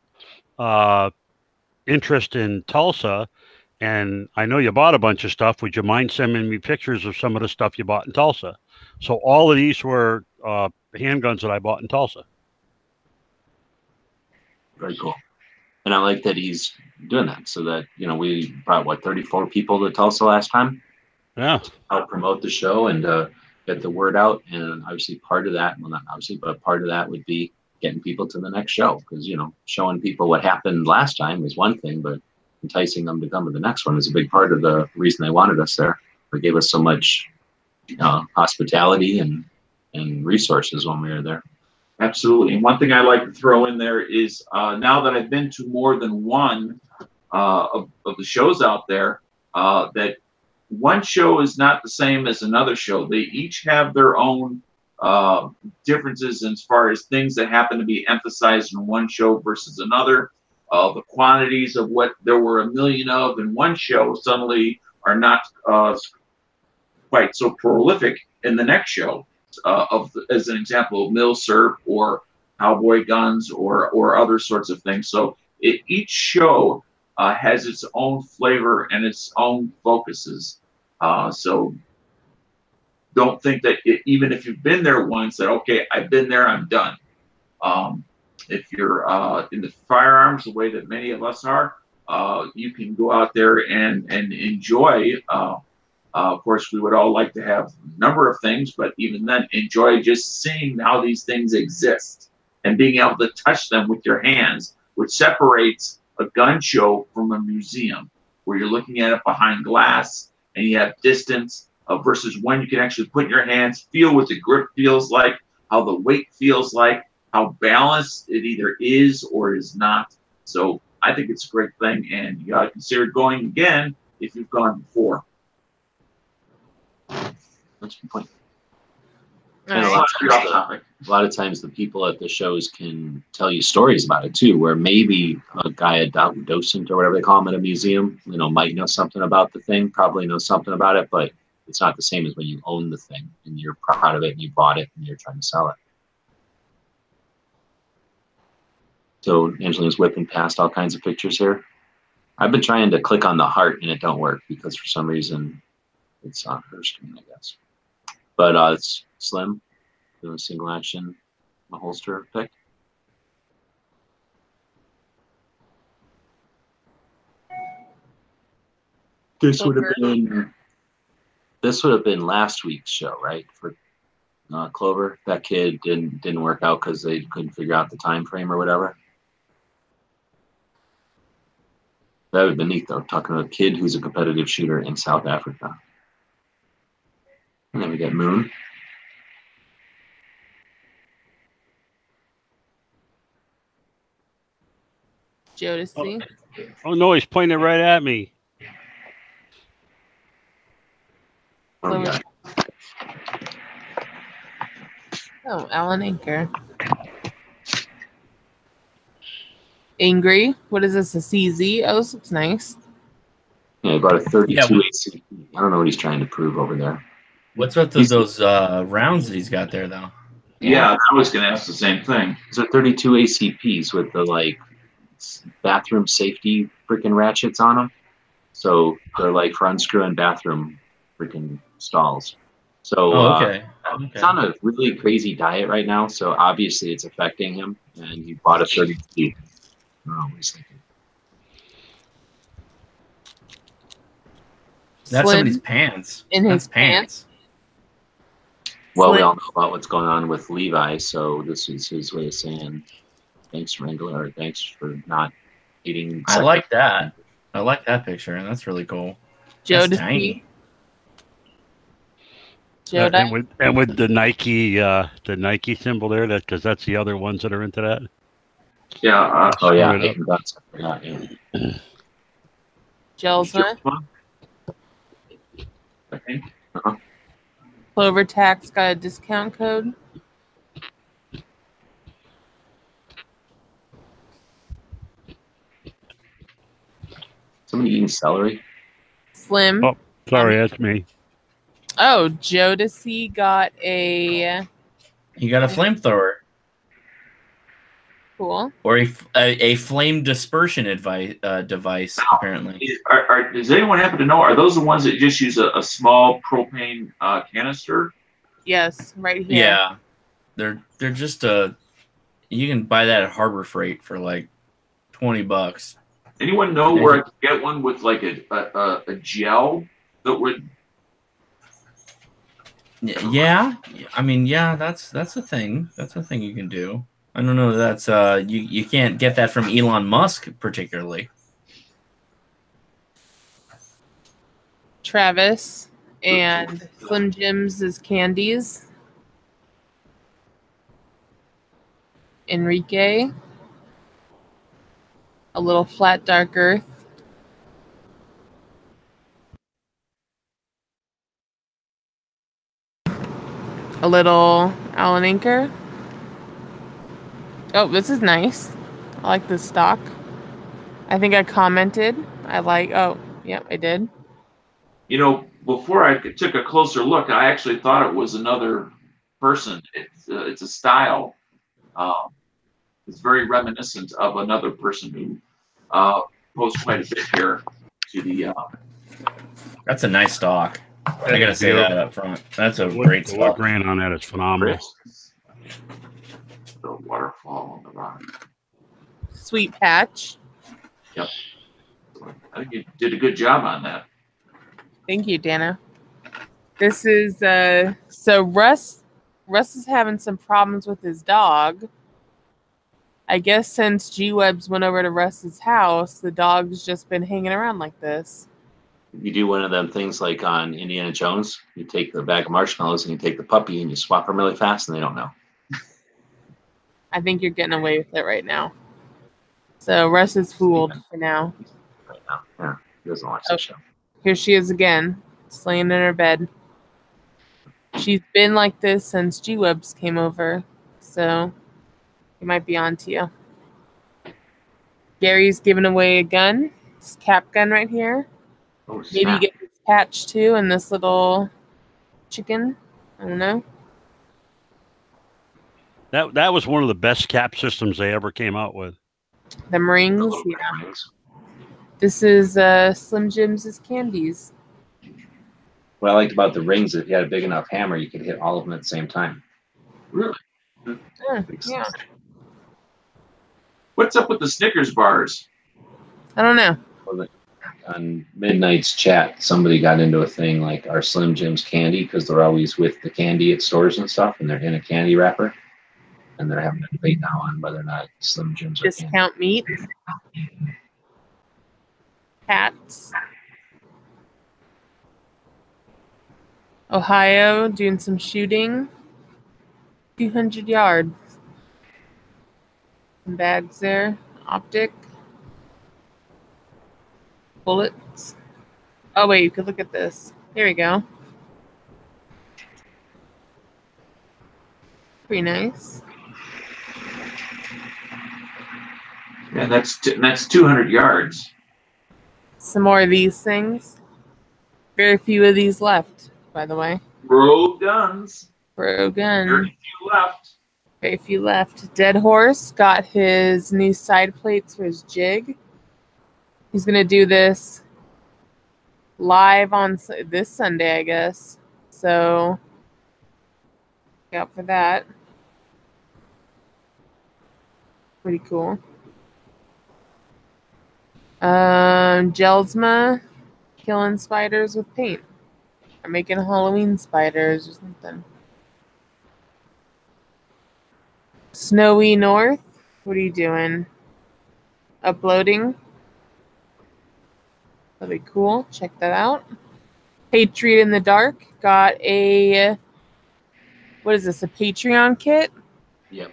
interest in Tulsa, and I know you bought a bunch of stuff. Would you mind sending me pictures of some of the stuff you bought in Tulsa?" So all of these were handguns that I bought in Tulsa. Very cool. And I like that he's doing that so that, we brought, 34 people to Tulsa last time? Yeah. To help promote the show and get the word out. And obviously part of that, well, not obviously, but part of that would be getting people to the next show. Because, showing people what happened last time is one thing, but enticing them to come to the next one is a big part of the reason they wanted us there. They gave us so much hospitality and resources when we were there. Absolutely. And one thing I like to throw in there is now that I've been to more than one of the shows out there, that one show is not the same as another show. They each have their own differences as far as things that happen to be emphasized in one show versus another. The quantities of what there were a million of in one show suddenly are not quite so prolific in the next show. as an example, milsurp or cowboy guns or other sorts of things. So each show has its own flavor and its own focuses. So don't think that even if you've been there once, that okay, I've been there, I'm done. If you're in the firearms, the way that many of us are, you can go out there and enjoy. Of course, we would all like to have a number of things, but even then, enjoy just seeing how these things exist and being able to touch them with your hands, which separates a gun show from a museum, where you're looking at it behind glass and you have distance versus when you can actually put in your hands, feel what the grip feels like, how the weight feels like, how balanced it either is or is not. So I think it's a great thing, and you got to consider going again if you've gone before. That's a good point. All And right. a lot of times the people at the shows can tell you stories about it too, where maybe a guy, a docent or whatever they call him at a museum, might know something about the thing, probably knows something about it, but it's not the same as when you own the thing and you're proud of it and you bought it and you're trying to sell it. So Angelina's whipping past all kinds of pictures here. I've been trying to click on the heart and it don't work because for some reason it's on her screen, I guess. But it's Slim doing a single action, a holster pick. This would have been last week's show, right? For Clover. That kid didn't work out because they couldn't figure out the time frame or whatever. That would have been neat though, talking to a kid who's a competitive shooter in South Africa. And then we get Moon. Jodeci. Oh no, he's pointing right at me. What do we got? Oh, Alan Anchor. Angry. What is this? A CZ? Oh, this looks nice. Yeah, he brought a 32 Yeah, ACP. I don't know what he's trying to prove over there. What's with those rounds that he's got there, though? Yeah, I was going to ask the same thing. These are 32 ACPs with the bathroom safety freaking ratchets on them. So they're like for unscrewing bathroom freaking stalls. So okay. He's on a really crazy diet right now, so obviously it's affecting him. And he bought a 32. I don't know what he's thinking. That's Slim somebody's pants. in his pants. Well, we Slim. all know about what's going on with Levi, so this is his way of saying thanks, Wrangler, or thanks for not eating. I like that. I like that picture, and that's really cool. That's tiny. Jodeci. And with the Nike symbol there, because that's the other ones that are into that. Yeah. Oh yeah, Screw it up. yeah. Jelza. I think. Clover Tax got a discount code. Somebody eating celery? Slim. Oh, sorry, that's me. Oh, Jodeci got a You got a flamethrower. cool. Or a flame dispersion device, apparently. Does anyone happen to know, are those the ones that just use a small propane canister? Yes, right here. Yeah. They're just you can buy that at Harbor Freight for like $20. Anyone know where I could get one with like a gel that would? Yeah, I mean, yeah, that's a thing. That's a thing you can do. I don't know. That's you can't get that from Elon Musk particularly. Travis and Slim Jim's is candies. Enrique. A little flat dark earth. A little Alan Anchor. Oh, this is nice. I like this stock. I think I commented. Oh, yep, I did. You know, before I took a closer look, I actually thought it was another person. It's a style. It's very reminiscent of another person who posed quite a bit here to the. That's a nice stock. I gotta say that up front. That's a great The wood stock. grain on that is phenomenal. The waterfall on the rock. Sweet patch. Yep. I think you did a good job on that. Thank you, Dana. This is so Russ is having some problems with his dog. I guess since G-Webs went over to Russ's house, the dog's just been hanging around like this. You do one of them things like on Indiana Jones. You take the bag of marshmallows and you take the puppy and you swap them really fast and they don't know. I think you're getting away with it right now. So Russ is fooled for now. Right now. Yeah, he doesn't watch the show. Here she is again, laying in her bed. She's been like this since G-Webs came over, so he might be on to you. Gary's giving away a gun. This cap gun right here. Oh, Maybe you snap. get this patch too and this little chicken. I don't know. That was one of the best cap systems they ever came out with. Them The rings. little Yeah. rings. This is Slim Jim's candies. What I liked about the rings, if you had a big enough hammer, you could hit all of them at the same time. Really? Yeah. What's up with the Snickers bars? I don't know. On Midnight's chat, somebody got into a thing like our Slim Jim's candy because they're always with the candy at stores and stuff, and they're in a candy wrapper, and they're having a debate now on whether or not Slim Jims are candy. Discount meat. Hats. Ohio doing some shooting. 200 yards. Some bags there. Optic. Bullets. Oh wait, you could look at this. There we go. Pretty nice. Yeah, that's 200 yards. Some more of these things. Very few of these left, by the way. Bro guns. Bro gun. Very few left. Very few left. Dead Horse got his new side plates for his jig. He's going to do this live on this Sunday, I guess. So, look out for that. Pretty cool. Gelsma killing spiders with paint. Or making Halloween spiders or something. Snowy North, what are you doing? Uploading. That'll be cool. Check that out. Patriot in the Dark got a, what is this, a Patreon kit? Yep.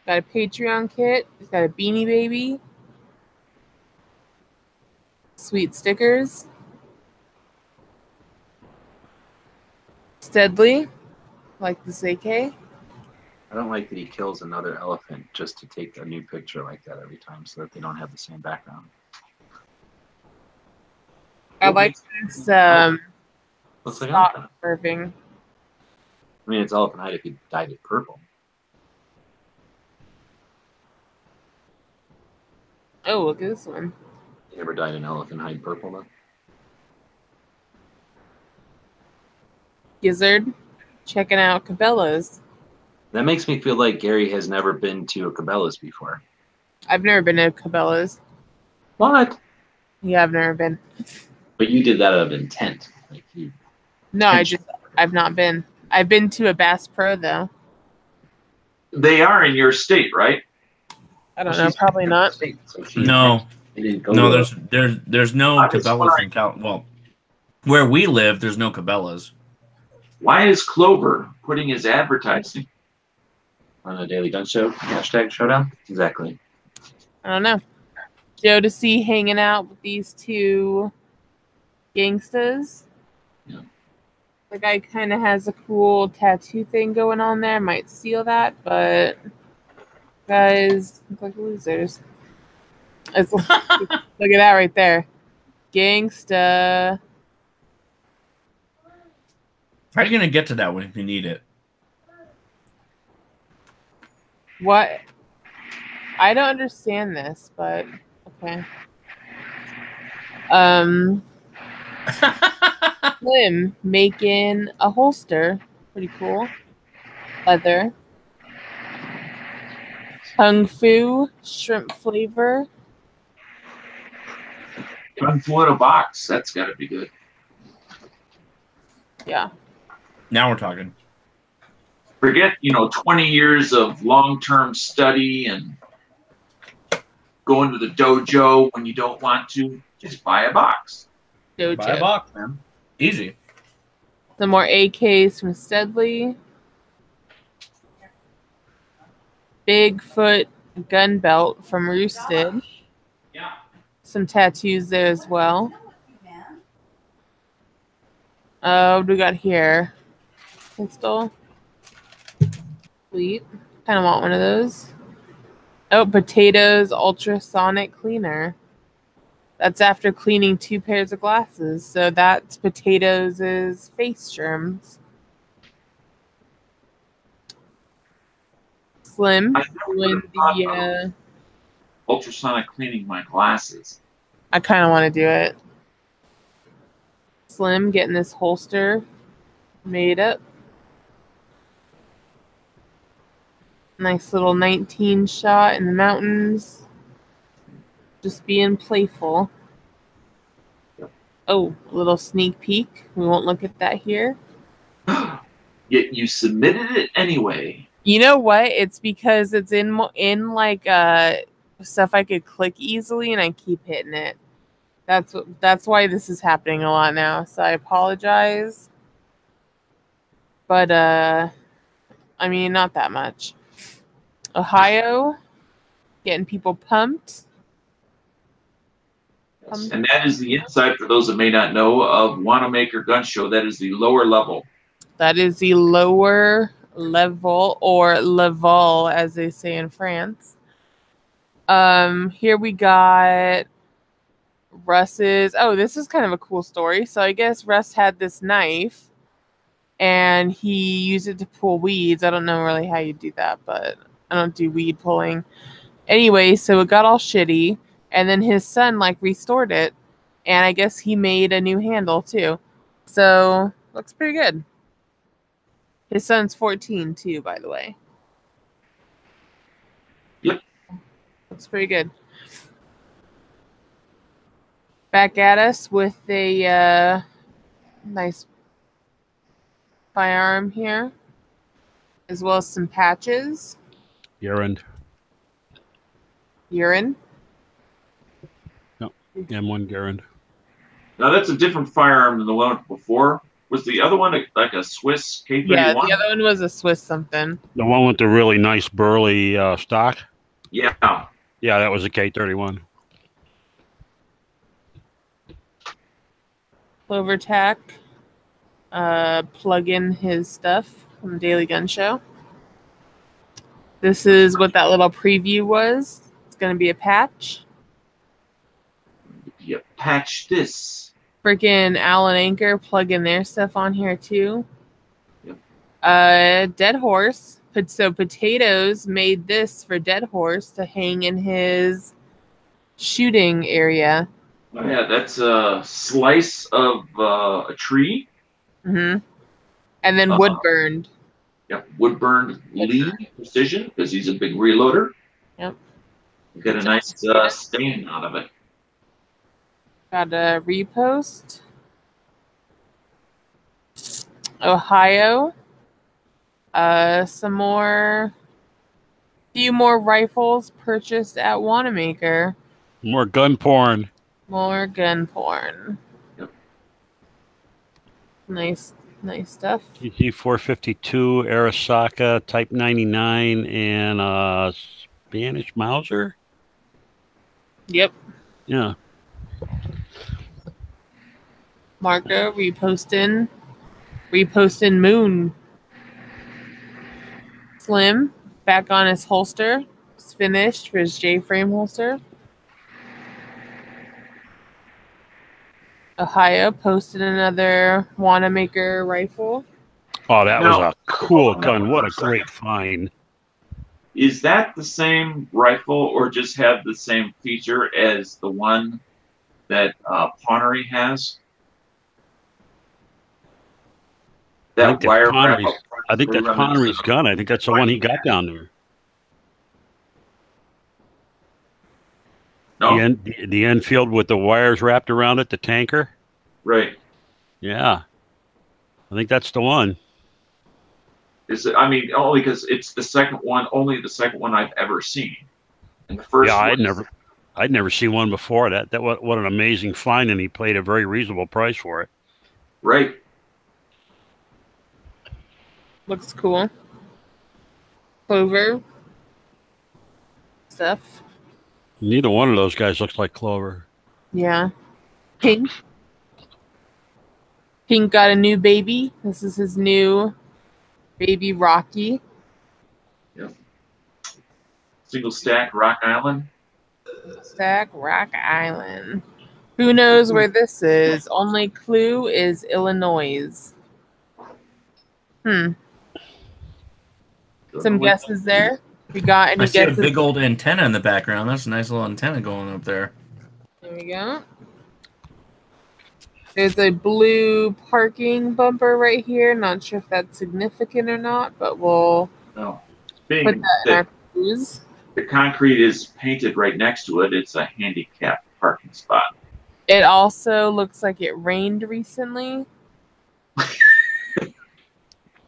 Got a Patreon kit. He's got a Beanie Baby. Sweet stickers. Steadley, like this AK. I don't like that he kills another elephant just to take a new picture like that every time so that they don't have the same background. I like this Looks like stock elephant. curving. I mean, it's elephant hide if you dyed it purple. Oh, look at this one. You ever dyed an elephant hide purple though? Gizzard, checking out Cabela's. That makes me feel like Gary has never been to a Cabela's before. I've never been to Cabela's. What? Yeah, I've never been. But you did that out of intent. Like you. No, I've not been. I've been to a Bass Pro though. They are in your state, right? I don't know, probably not. No, no. There's no I just Cabela's wanna- in Cal. Well, where we live, there's no Cabela's. Why is Clover putting his advertising? On a Daily Gun Show hashtag showdown. Exactly. I don't know. Jodeci hanging out with these two gangsters. Yeah. The guy kind of has a cool tattoo thing going on there. Might steal that, but guys look like losers. Look at that right there. Gangsta. How are you gonna get to that one if you need it? What? I don't understand this, but okay. Slim making a holster. Pretty cool. Leather. Kung Fu shrimp flavor. Kung Fu in a box. That's got to be good. Yeah. Now we're talking. Forget, 20 years of long-term study and going to the dojo when you don't want to. Just buy a box. Dojo. Buy a box, man. Easy. Some more AKs from Steadley. Bigfoot gun belt from Roosted. Yeah. Some tattoos there as well. What do we got here? Pistol. Sweet. Kind of want one of those. Oh, Potatoes ultrasonic cleaner. That's after cleaning 2 pairs of glasses. So that's Potatoes' face germs. Slim. I never would have thought of ultrasonic cleaning my glasses. I kind of want to do it. Slim getting this holster made up. Nice little 19 shot in the mountains. Just being playful. Oh, a little sneak peek. We won't look at that here. Yet you submitted it anyway. You know what? It's because it's in like stuff I could click easily, and I keep hitting it. That's why this is happening a lot now. So I apologize. But I mean, not that much. Ohio, getting people pumped. And that is the inside, for those that may not know, of Wanamaker Gun Show. That is the lower level. That is the lower level, or level, as they say in France. Here we got Russ's. Oh, this is kind of a cool story. So I guess Russ had this knife, and he used it to pull weeds. I don't know really how you do that, but I don't do weed pulling. Anyway, so it got all shitty, and then his son restored it, and I guess he made a new handle too. So looks pretty good. His son's 14 too, by the way. Yep. Looks pretty good. Back at us with a nice firearm here, as well as some patches. Urine. Urine. No, M1 Garand. Now that's a different firearm than the one before. Was the other one like a Swiss K31? Yeah, the other one was a Swiss something. The one with the really nice burly stock? Yeah. Yeah, that was a K31. Clover Tack. Plug in his stuff from the Daily Gun Show. This is what that little preview was. It's going to be a patch. You patch this. Freaking Allen Anchor, plug in their stuff on here too. Yep. Dead Horse. So Potatoes made this for Dead Horse to hang in his shooting area. Oh, yeah, that's a slice of a tree. Mm-hmm. And then wood burned. Yep, wood burned Lee Precision, because he's a big reloader. Yep. You get a nice stain out of it. Got a repost. Ohio. Some more. Few more rifles purchased at Wanamaker. More gun porn. More gun porn. Yep. Nice stuff. GT 452, Arasaka, Type 99, and Spanish Mauser. Yep. Yeah. Marco reposting Moon. Slim back on his holster. It's finished for his J-frame holster. Ohio posted another Wanamaker rifle. Oh, that was a cool gun. What a great find. Is that the same rifle, or just have the same feature as the one that Connery has? I think That that's wire wrap Connery's. up front I is think very that's reminiscent Connery's of gun. I think that's the one he got down there. No? The Enfield with the wires wrapped around it, the tanker. Right. Yeah, I think that's the one. Is it, I mean, only because it's the second one, only the second one I've ever seen. And the first Yeah, one, I'd never seen one before. That what an amazing find, and he paid a very reasonable price for it. right. Looks cool. Clover stuff. Neither one of those guys looks like Clover. Yeah. Pink. Pink got a new baby. This is his new baby Rocky. Yep. Single stack Rock Island. Stack Rock Island. Who knows where this is? Only clue is Illinois. Some guesses there? You got any I see a guesses? big old antenna in the background. That's a nice little antenna going up there. There we go. There's a blue parking bumper right here. Not sure if that's significant or not, but we'll No. put Being that in that our clues. the concrete is painted right next to it, it's a handicapped parking spot. It also looks like it rained recently.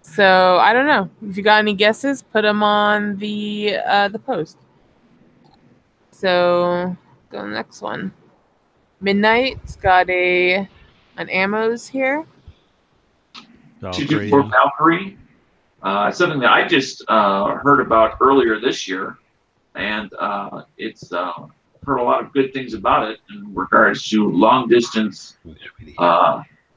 So I don't know. If you got any guesses, put them on the post. So go to the next one. Midnight's got an ammos here. 224 Valkyrie. Something that I just heard about earlier this year, and it's heard a lot of good things about it in regards to long distance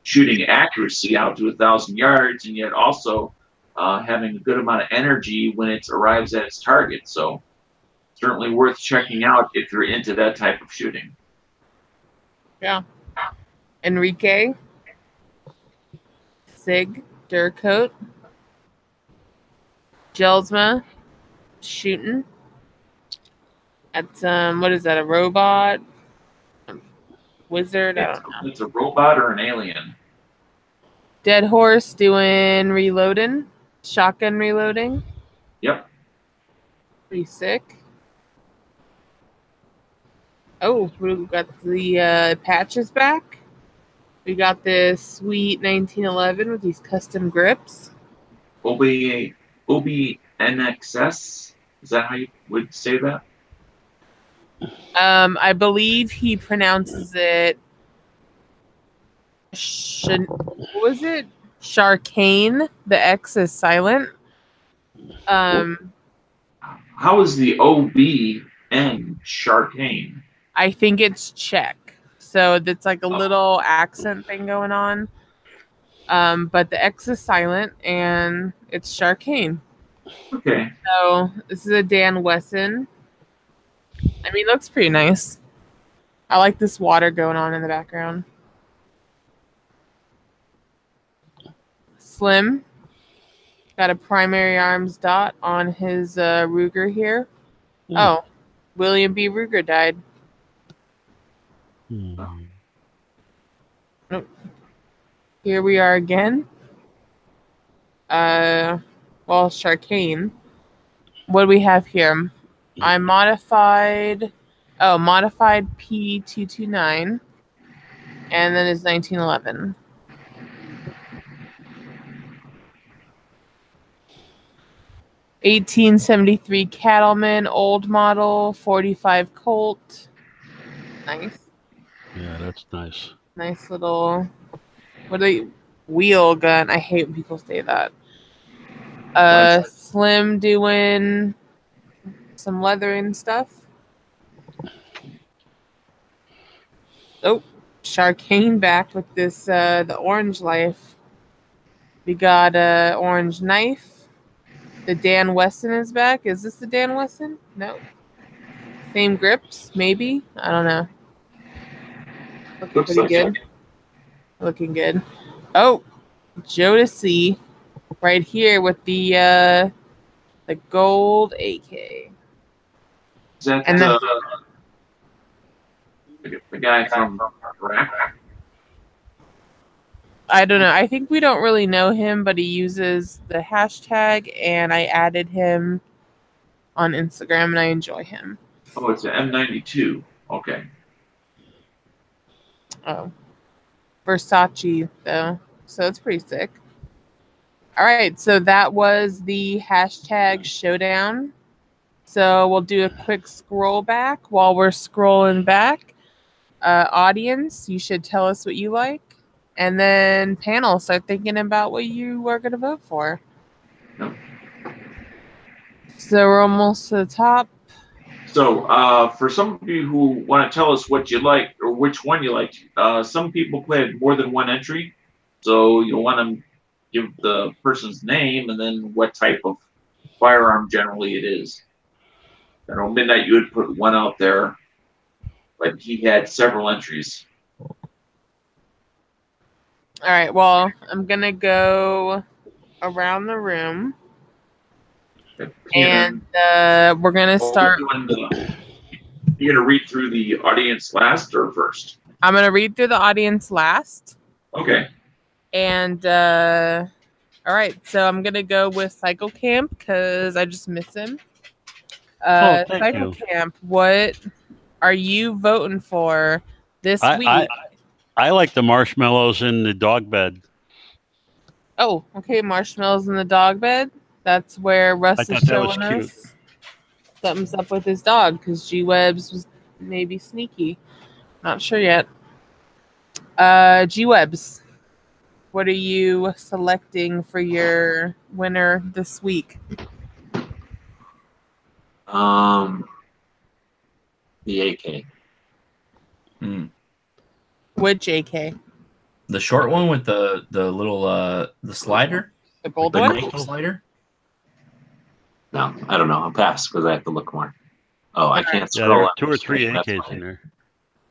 shooting accuracy out to 1,000 yards, and yet also having a good amount of energy when it arrives at its target. So certainly worth checking out if you're into that type of shooting. Yeah. Enrique. Sig. Durcoat. Gelsma. Shooting. That's what is that? A robot? Wizard? I don't know. It's a robot or an alien. Dead Horse doing reloading. Shotgun reloading. Yep. Pretty sick. Oh, we got the patches back. We got this sweet 1911 with these custom grips. Obi NXS. Is that how you would say that? I believe he pronounces it. What was it? Sharkane. The X is silent. How is the OBN Sharkane? I think it's Czech. So it's like a little accent thing going on. But the X is silent and it's Sharkane. Okay. So this is a Dan Wesson. I mean, it looks pretty nice. I like this water going on in the background. Slim. Got a primary arms dot on his Ruger here. Oh, William B. Ruger died. Nope. Here we are again. Well, Sharkane. What do we have here? I modified. Oh, modified P229. And then it's 1911. $1873 Cattleman, old model, 45 Colt. Nice. Yeah, that's nice. Nice little, what are they? Wheel gun. I hate when people say that. Slim doing some leathering stuff. Oh, Sharkane back with this, the orange life. We got a orange knife. The Dan Wesson is back. Is this the Dan Wesson? No. Same grips, maybe? I don't know. Looking pretty good. Looking good. Oh, Jodeci right here with the The gold AK. Is that And then- the guy from Iraq? I don't know. I think we don't really know him, but he uses the hashtag, and I added him on Instagram, and I enjoy him. Oh, it's an M92. Okay. Oh. Versace, though. So it's pretty sick. All right, so that was the hashtag showdown. So we'll do a quick scroll back. While we're scrolling back, audience, you should tell us what you like. And then panel, start thinking about what you are going to vote for. Yep. So we're almost to the top. So for some of you who want to tell us what you like or which one you like, some people played more than one entry. So you'll want to give the person's name and then what type of firearm generally it is. I know Midnight, you had put one out there, but he had several entries. All right, well, I'm going to go around the room. And we're going to start. You're going to read through the audience last or first? I'm going to read through the audience last. Okay. And, all right, so I'm going to go with Cycle Camp because I just miss him. Cycle Camp, what are you voting for this week? I like the marshmallows in the dog bed. Oh, okay, marshmallows in the dog bed. That's where Russ is showing us something's up with his dog because G-Webs was maybe sneaky. Not sure yet. G-Webs, what are you selecting for your winner this week? The AK. Which AK? The short one with the little the slider? The gold the one? gold slider? No, I don't know. I'll pass because I have to look more. Oh, I can't Yeah, scroll. there are up 2 or 3 screen. That's AKs fine. in there.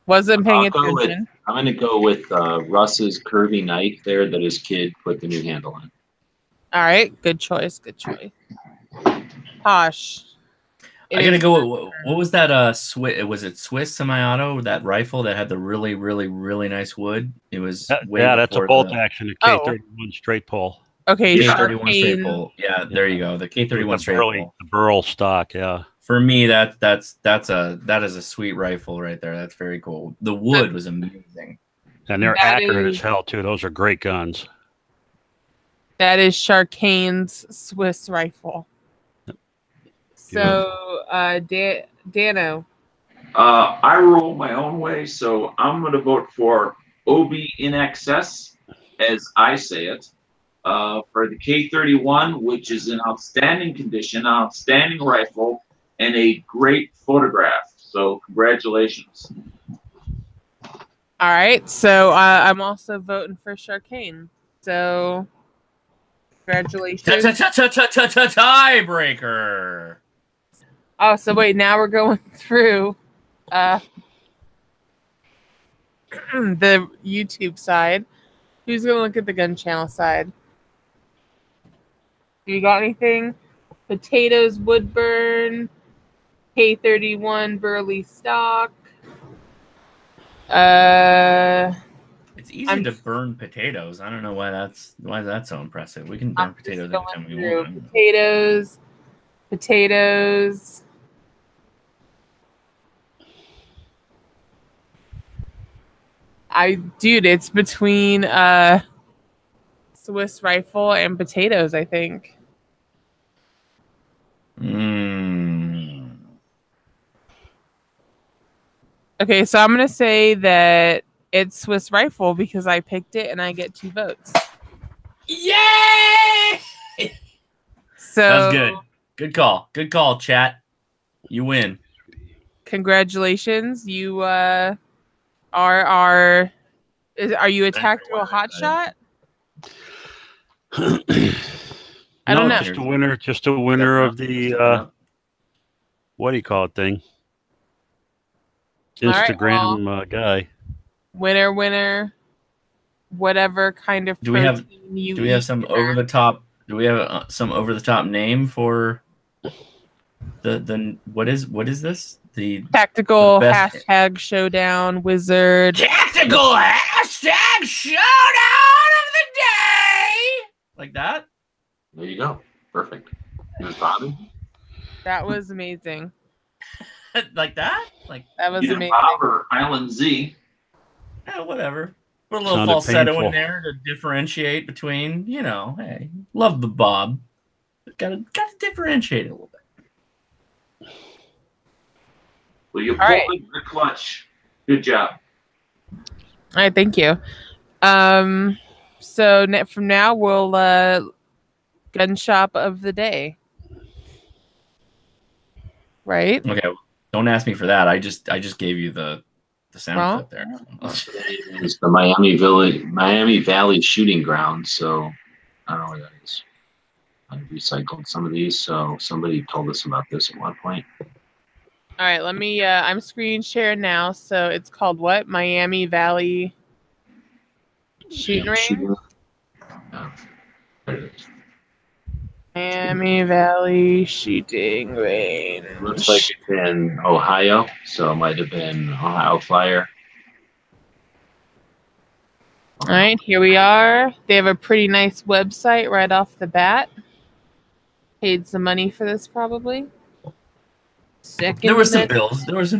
Wasn't paying I'm attention. going to go with Russ's curvy knife there that his kid put the new handle on. All right, good choice. Good choice. Posh. I gotta go. What was that? Swiss? Was it Swiss semi-auto? That rifle that had the really, really, really nice wood. It was that's a bolt action. A K31 straight pull. Okay, K31 straight pull. Yeah, there you go. The K31 straight pull. The burl stock. Yeah. For me, that is a sweet rifle right there. That's very cool. The wood was amazing, and they're accurate as hell too. Those are great guns. That is Sharkane's Swiss rifle. So, Dano. I roll my own way, so I'm going to vote for OB in excess, as I say it, for the K31, which is in outstanding condition, outstanding rifle, and a great photograph. So, congratulations. All right, so I'm also voting for Sharkane. So, congratulations. Tiebreaker. Oh, so wait, now we're going through the YouTube side. Who's going to look at the gun channel side? Do you got anything? Potatoes, Woodburn, K31, Burley Stock. It's easy to burn potatoes. I don't know why that's so impressive. We can burn potatoes anytime we want. Potatoes. Dude, it's between Swiss rifle and potatoes, I think. Okay, so I'm gonna say that it's Swiss rifle because I picked it and I get 2 votes. Yay! So that's good. Good call. Good call, chat. You win. Congratulations. You are you a tactical hotshot? I don't know. Just a winner of the what do you call it thing? Instagram guy. Winner. Whatever kind of do we have some over the top? Do we have some over the top name for What is this? The Tactical best hashtag showdown wizard. tactical hashtag showdown of the day. Like that? There you go. Perfect. Ms. Bobby? That was amazing. Like that? Like That was Either amazing. Bob or Island Z. whatever. Put a little Sounded falsetto painful. in there to differentiate between, hey, love the Bob. Gotta differentiate it a little bit. Well, you All right. pulled the clutch. Good job. All right, thank you. So from now we'll gun shop of the day. Right? Okay, don't ask me for that. I just gave you the sound Well, clip there. Today is the Miami Valley shooting ground. So I don't know what that is. I recycled some of these, so somebody told us about this at one point. all right, let me I'm screen sharing now. So it's called what? Miami Valley Shooting Range? Yeah. There it is. Miami Valley Shooting Range. Looks like it's in Ohio, so it might have been Ohio Flyer. All right, here we are. They have a pretty nice website right off the bat. Paid some money for this, probably. There were some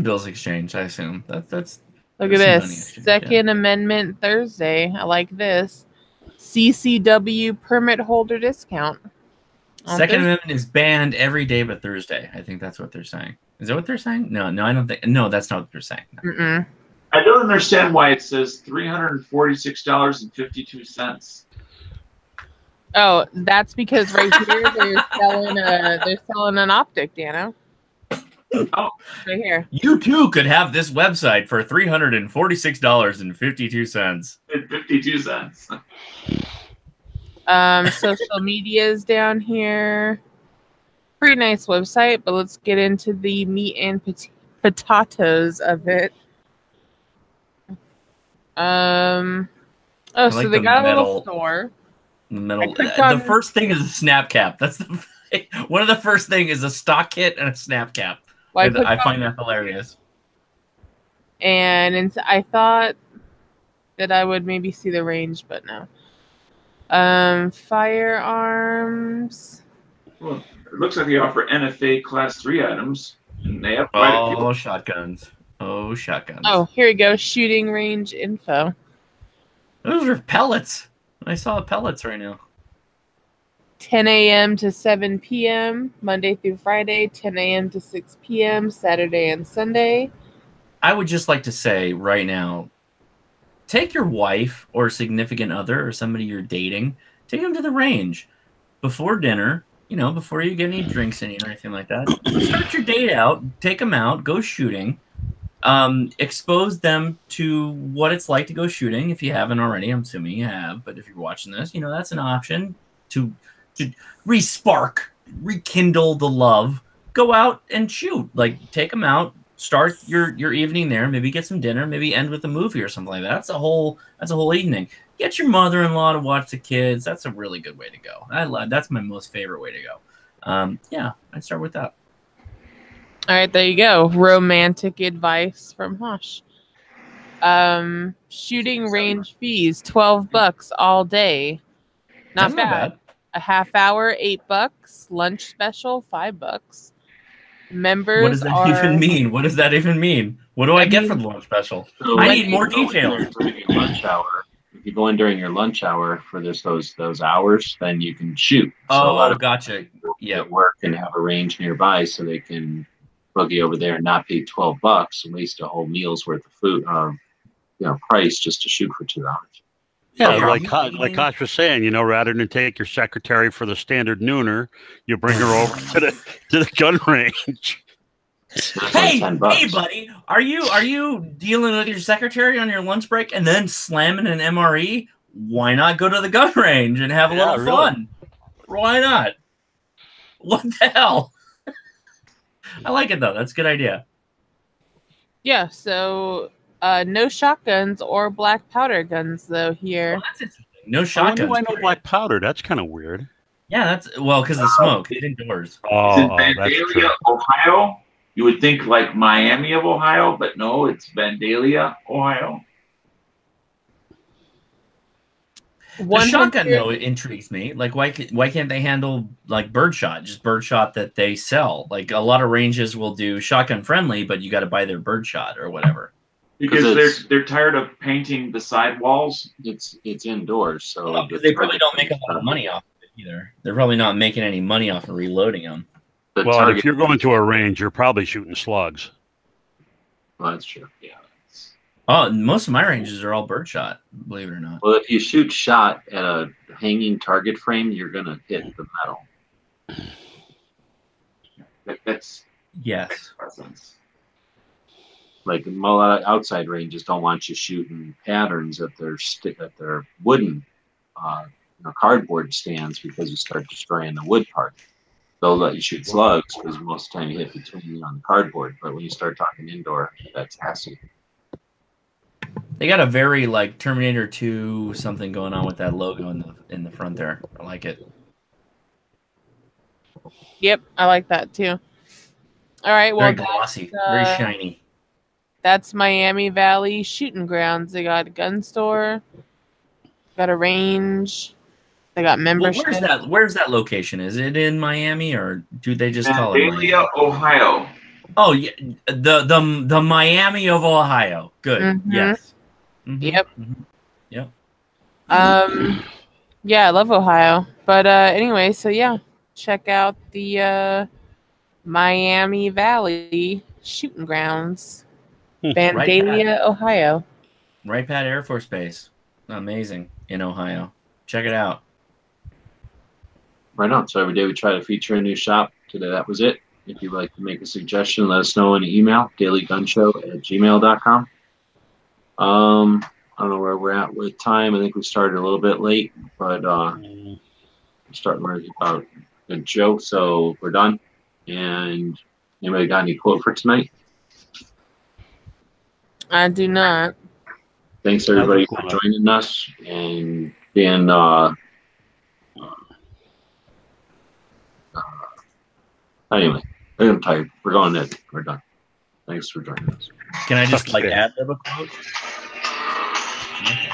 bills exchanged, I assume. That's Look at there's some money this. exchanged, Second Amendment Thursday. I like this. CCW permit holder discount. Second Amendment is banned every day but Thursday. I think that's what they're saying. Is that what they're saying? No, I don't think. No, that's not what they're saying. No. Mm-mm. I don't understand why it says $346.52. Oh, that's because right here they're selling an optic, Dano. Oh. Right here. You too could have this website for $346.52. 52 cents. Social media is down here. Pretty nice website, but let's get into the meat and potatoes of it. So they got a little store. The metal. The first thing is a snap cap. That's one of the first thing is a stock kit and a snap cap. I find that hilarious. And I thought that I would maybe see the range, but no. Firearms. Well, it looks like they offer NFA Class 3 items. And they have quite a few. Shotguns. Oh, shotguns. Oh, here we go. Shooting range info. Those are pellets. I saw pellets right now. 10 a.m. to 7 p.m. Monday through Friday, 10 a.m. to 6 p.m. Saturday and Sunday. I would just like to say right now, take your wife or significant other or somebody you're dating, take them to the range before dinner, before you get any drinks in you or anything like that. Start your date out, take them out, go shooting, expose them to what it's like to go shooting. If you haven't already, I'm assuming you have, but if you're watching this, that's an option to rekindle the love. Go out and shoot. Like, take them out. Start your evening there. Maybe get some dinner. Maybe end with a movie or something like that. That's a whole evening. Get your mother-in-law to watch the kids. That's a really good way to go. That's my most favorite way to go. Yeah, I'd start with that. All right, there you go. Romantic advice from Hush. Shooting range fees, $12 all day. Not bad. A half hour, $8. Lunch special, $5. Members. What does that even mean? What does that even mean? What do I get for the lunch special? So I need more details. During your lunch hour, if you go in during your lunch hour for those hours, then you can shoot. So a lot of gotcha. Yeah, work and have a range nearby, so they can boogie over there and not pay $12 and waste a whole meal's worth of food, price just to shoot for 2 hours. Yeah, like Kosh was saying, rather than take your secretary for the standard nooner, you bring her over to the gun range. Hey, buddy, are you dealing with your secretary on your lunch break and then slamming an MRE? Why not go to the gun range and have a little fun? Why not? What the hell? I like it though. That's a good idea. Yeah. So. No shotguns or black powder guns though here. Oh, that's interesting. No shotguns. Why no black powder? That's kind of weird. Yeah, that's well because the smoke. It's indoors. It's in Oh, that's true. Vandalia, Ohio. You would think like Miami of Ohio, but no, it's Vandalia, Ohio. The shotgun 100 though it intrigues me. Like why can't they handle like birdshot? Just birdshot that they sell. Like a lot of ranges will do shotgun friendly, but you got to buy their birdshot or whatever. Because they're tired of painting the sidewalls. It's indoors, so Oh, the they probably target don't make a range lot of probably- money off of it either. They're probably not making any money off of reloading them. the Well, target if you're going range- to a range, you're probably shooting slugs. well, that's true. Yeah. Oh, most of my ranges are all birdshot, believe it or not. Well, if you shoot shot at a hanging target frame, you're gonna hit the metal. That's Yes. presence. Like a lot of outside ranges don't want you shooting patterns at their wooden, cardboard stands because you start destroying the wood part. They'll let you shoot slugs because most of the time you hit between you on the cardboard. But when you start talking indoor, that's acid. They got a very like Terminator 2 something going on with that logo in the front there. I like it. Yep, I like that too. All right, well, Very glossy, very shiny. that's Miami Valley Shooting Grounds. They got a gun store, got a range, they got Well, membership. where's that location? Is it in Miami or do they just call it Miami? Vandalia, Ohio. Oh, yeah, the Miami of Ohio. Good. Mhm. Yes. Mhm, Yep. mhm. Yep. Yeah, I love Ohio. But anyway, so yeah, check out the Miami Valley Shooting Grounds, Vandalia, Ohio. Wright Pat Air Force Base. Amazing in Ohio. Check it out. Right on. So every day we try to feature a new shop. Today that was it. If you'd like to make a suggestion, let us know in an email, dailygunshow@gmail.com. I don't know where we're at with time. I think we started a little bit late, but we're starting with about a joke, so we're done. And anybody got any quote for tonight? I do not. Thanks everybody for joining us and being anyway, I'm tired. We're going in. We're done. Thanks for joining us. Can I just like Okay. add a quote? Okay.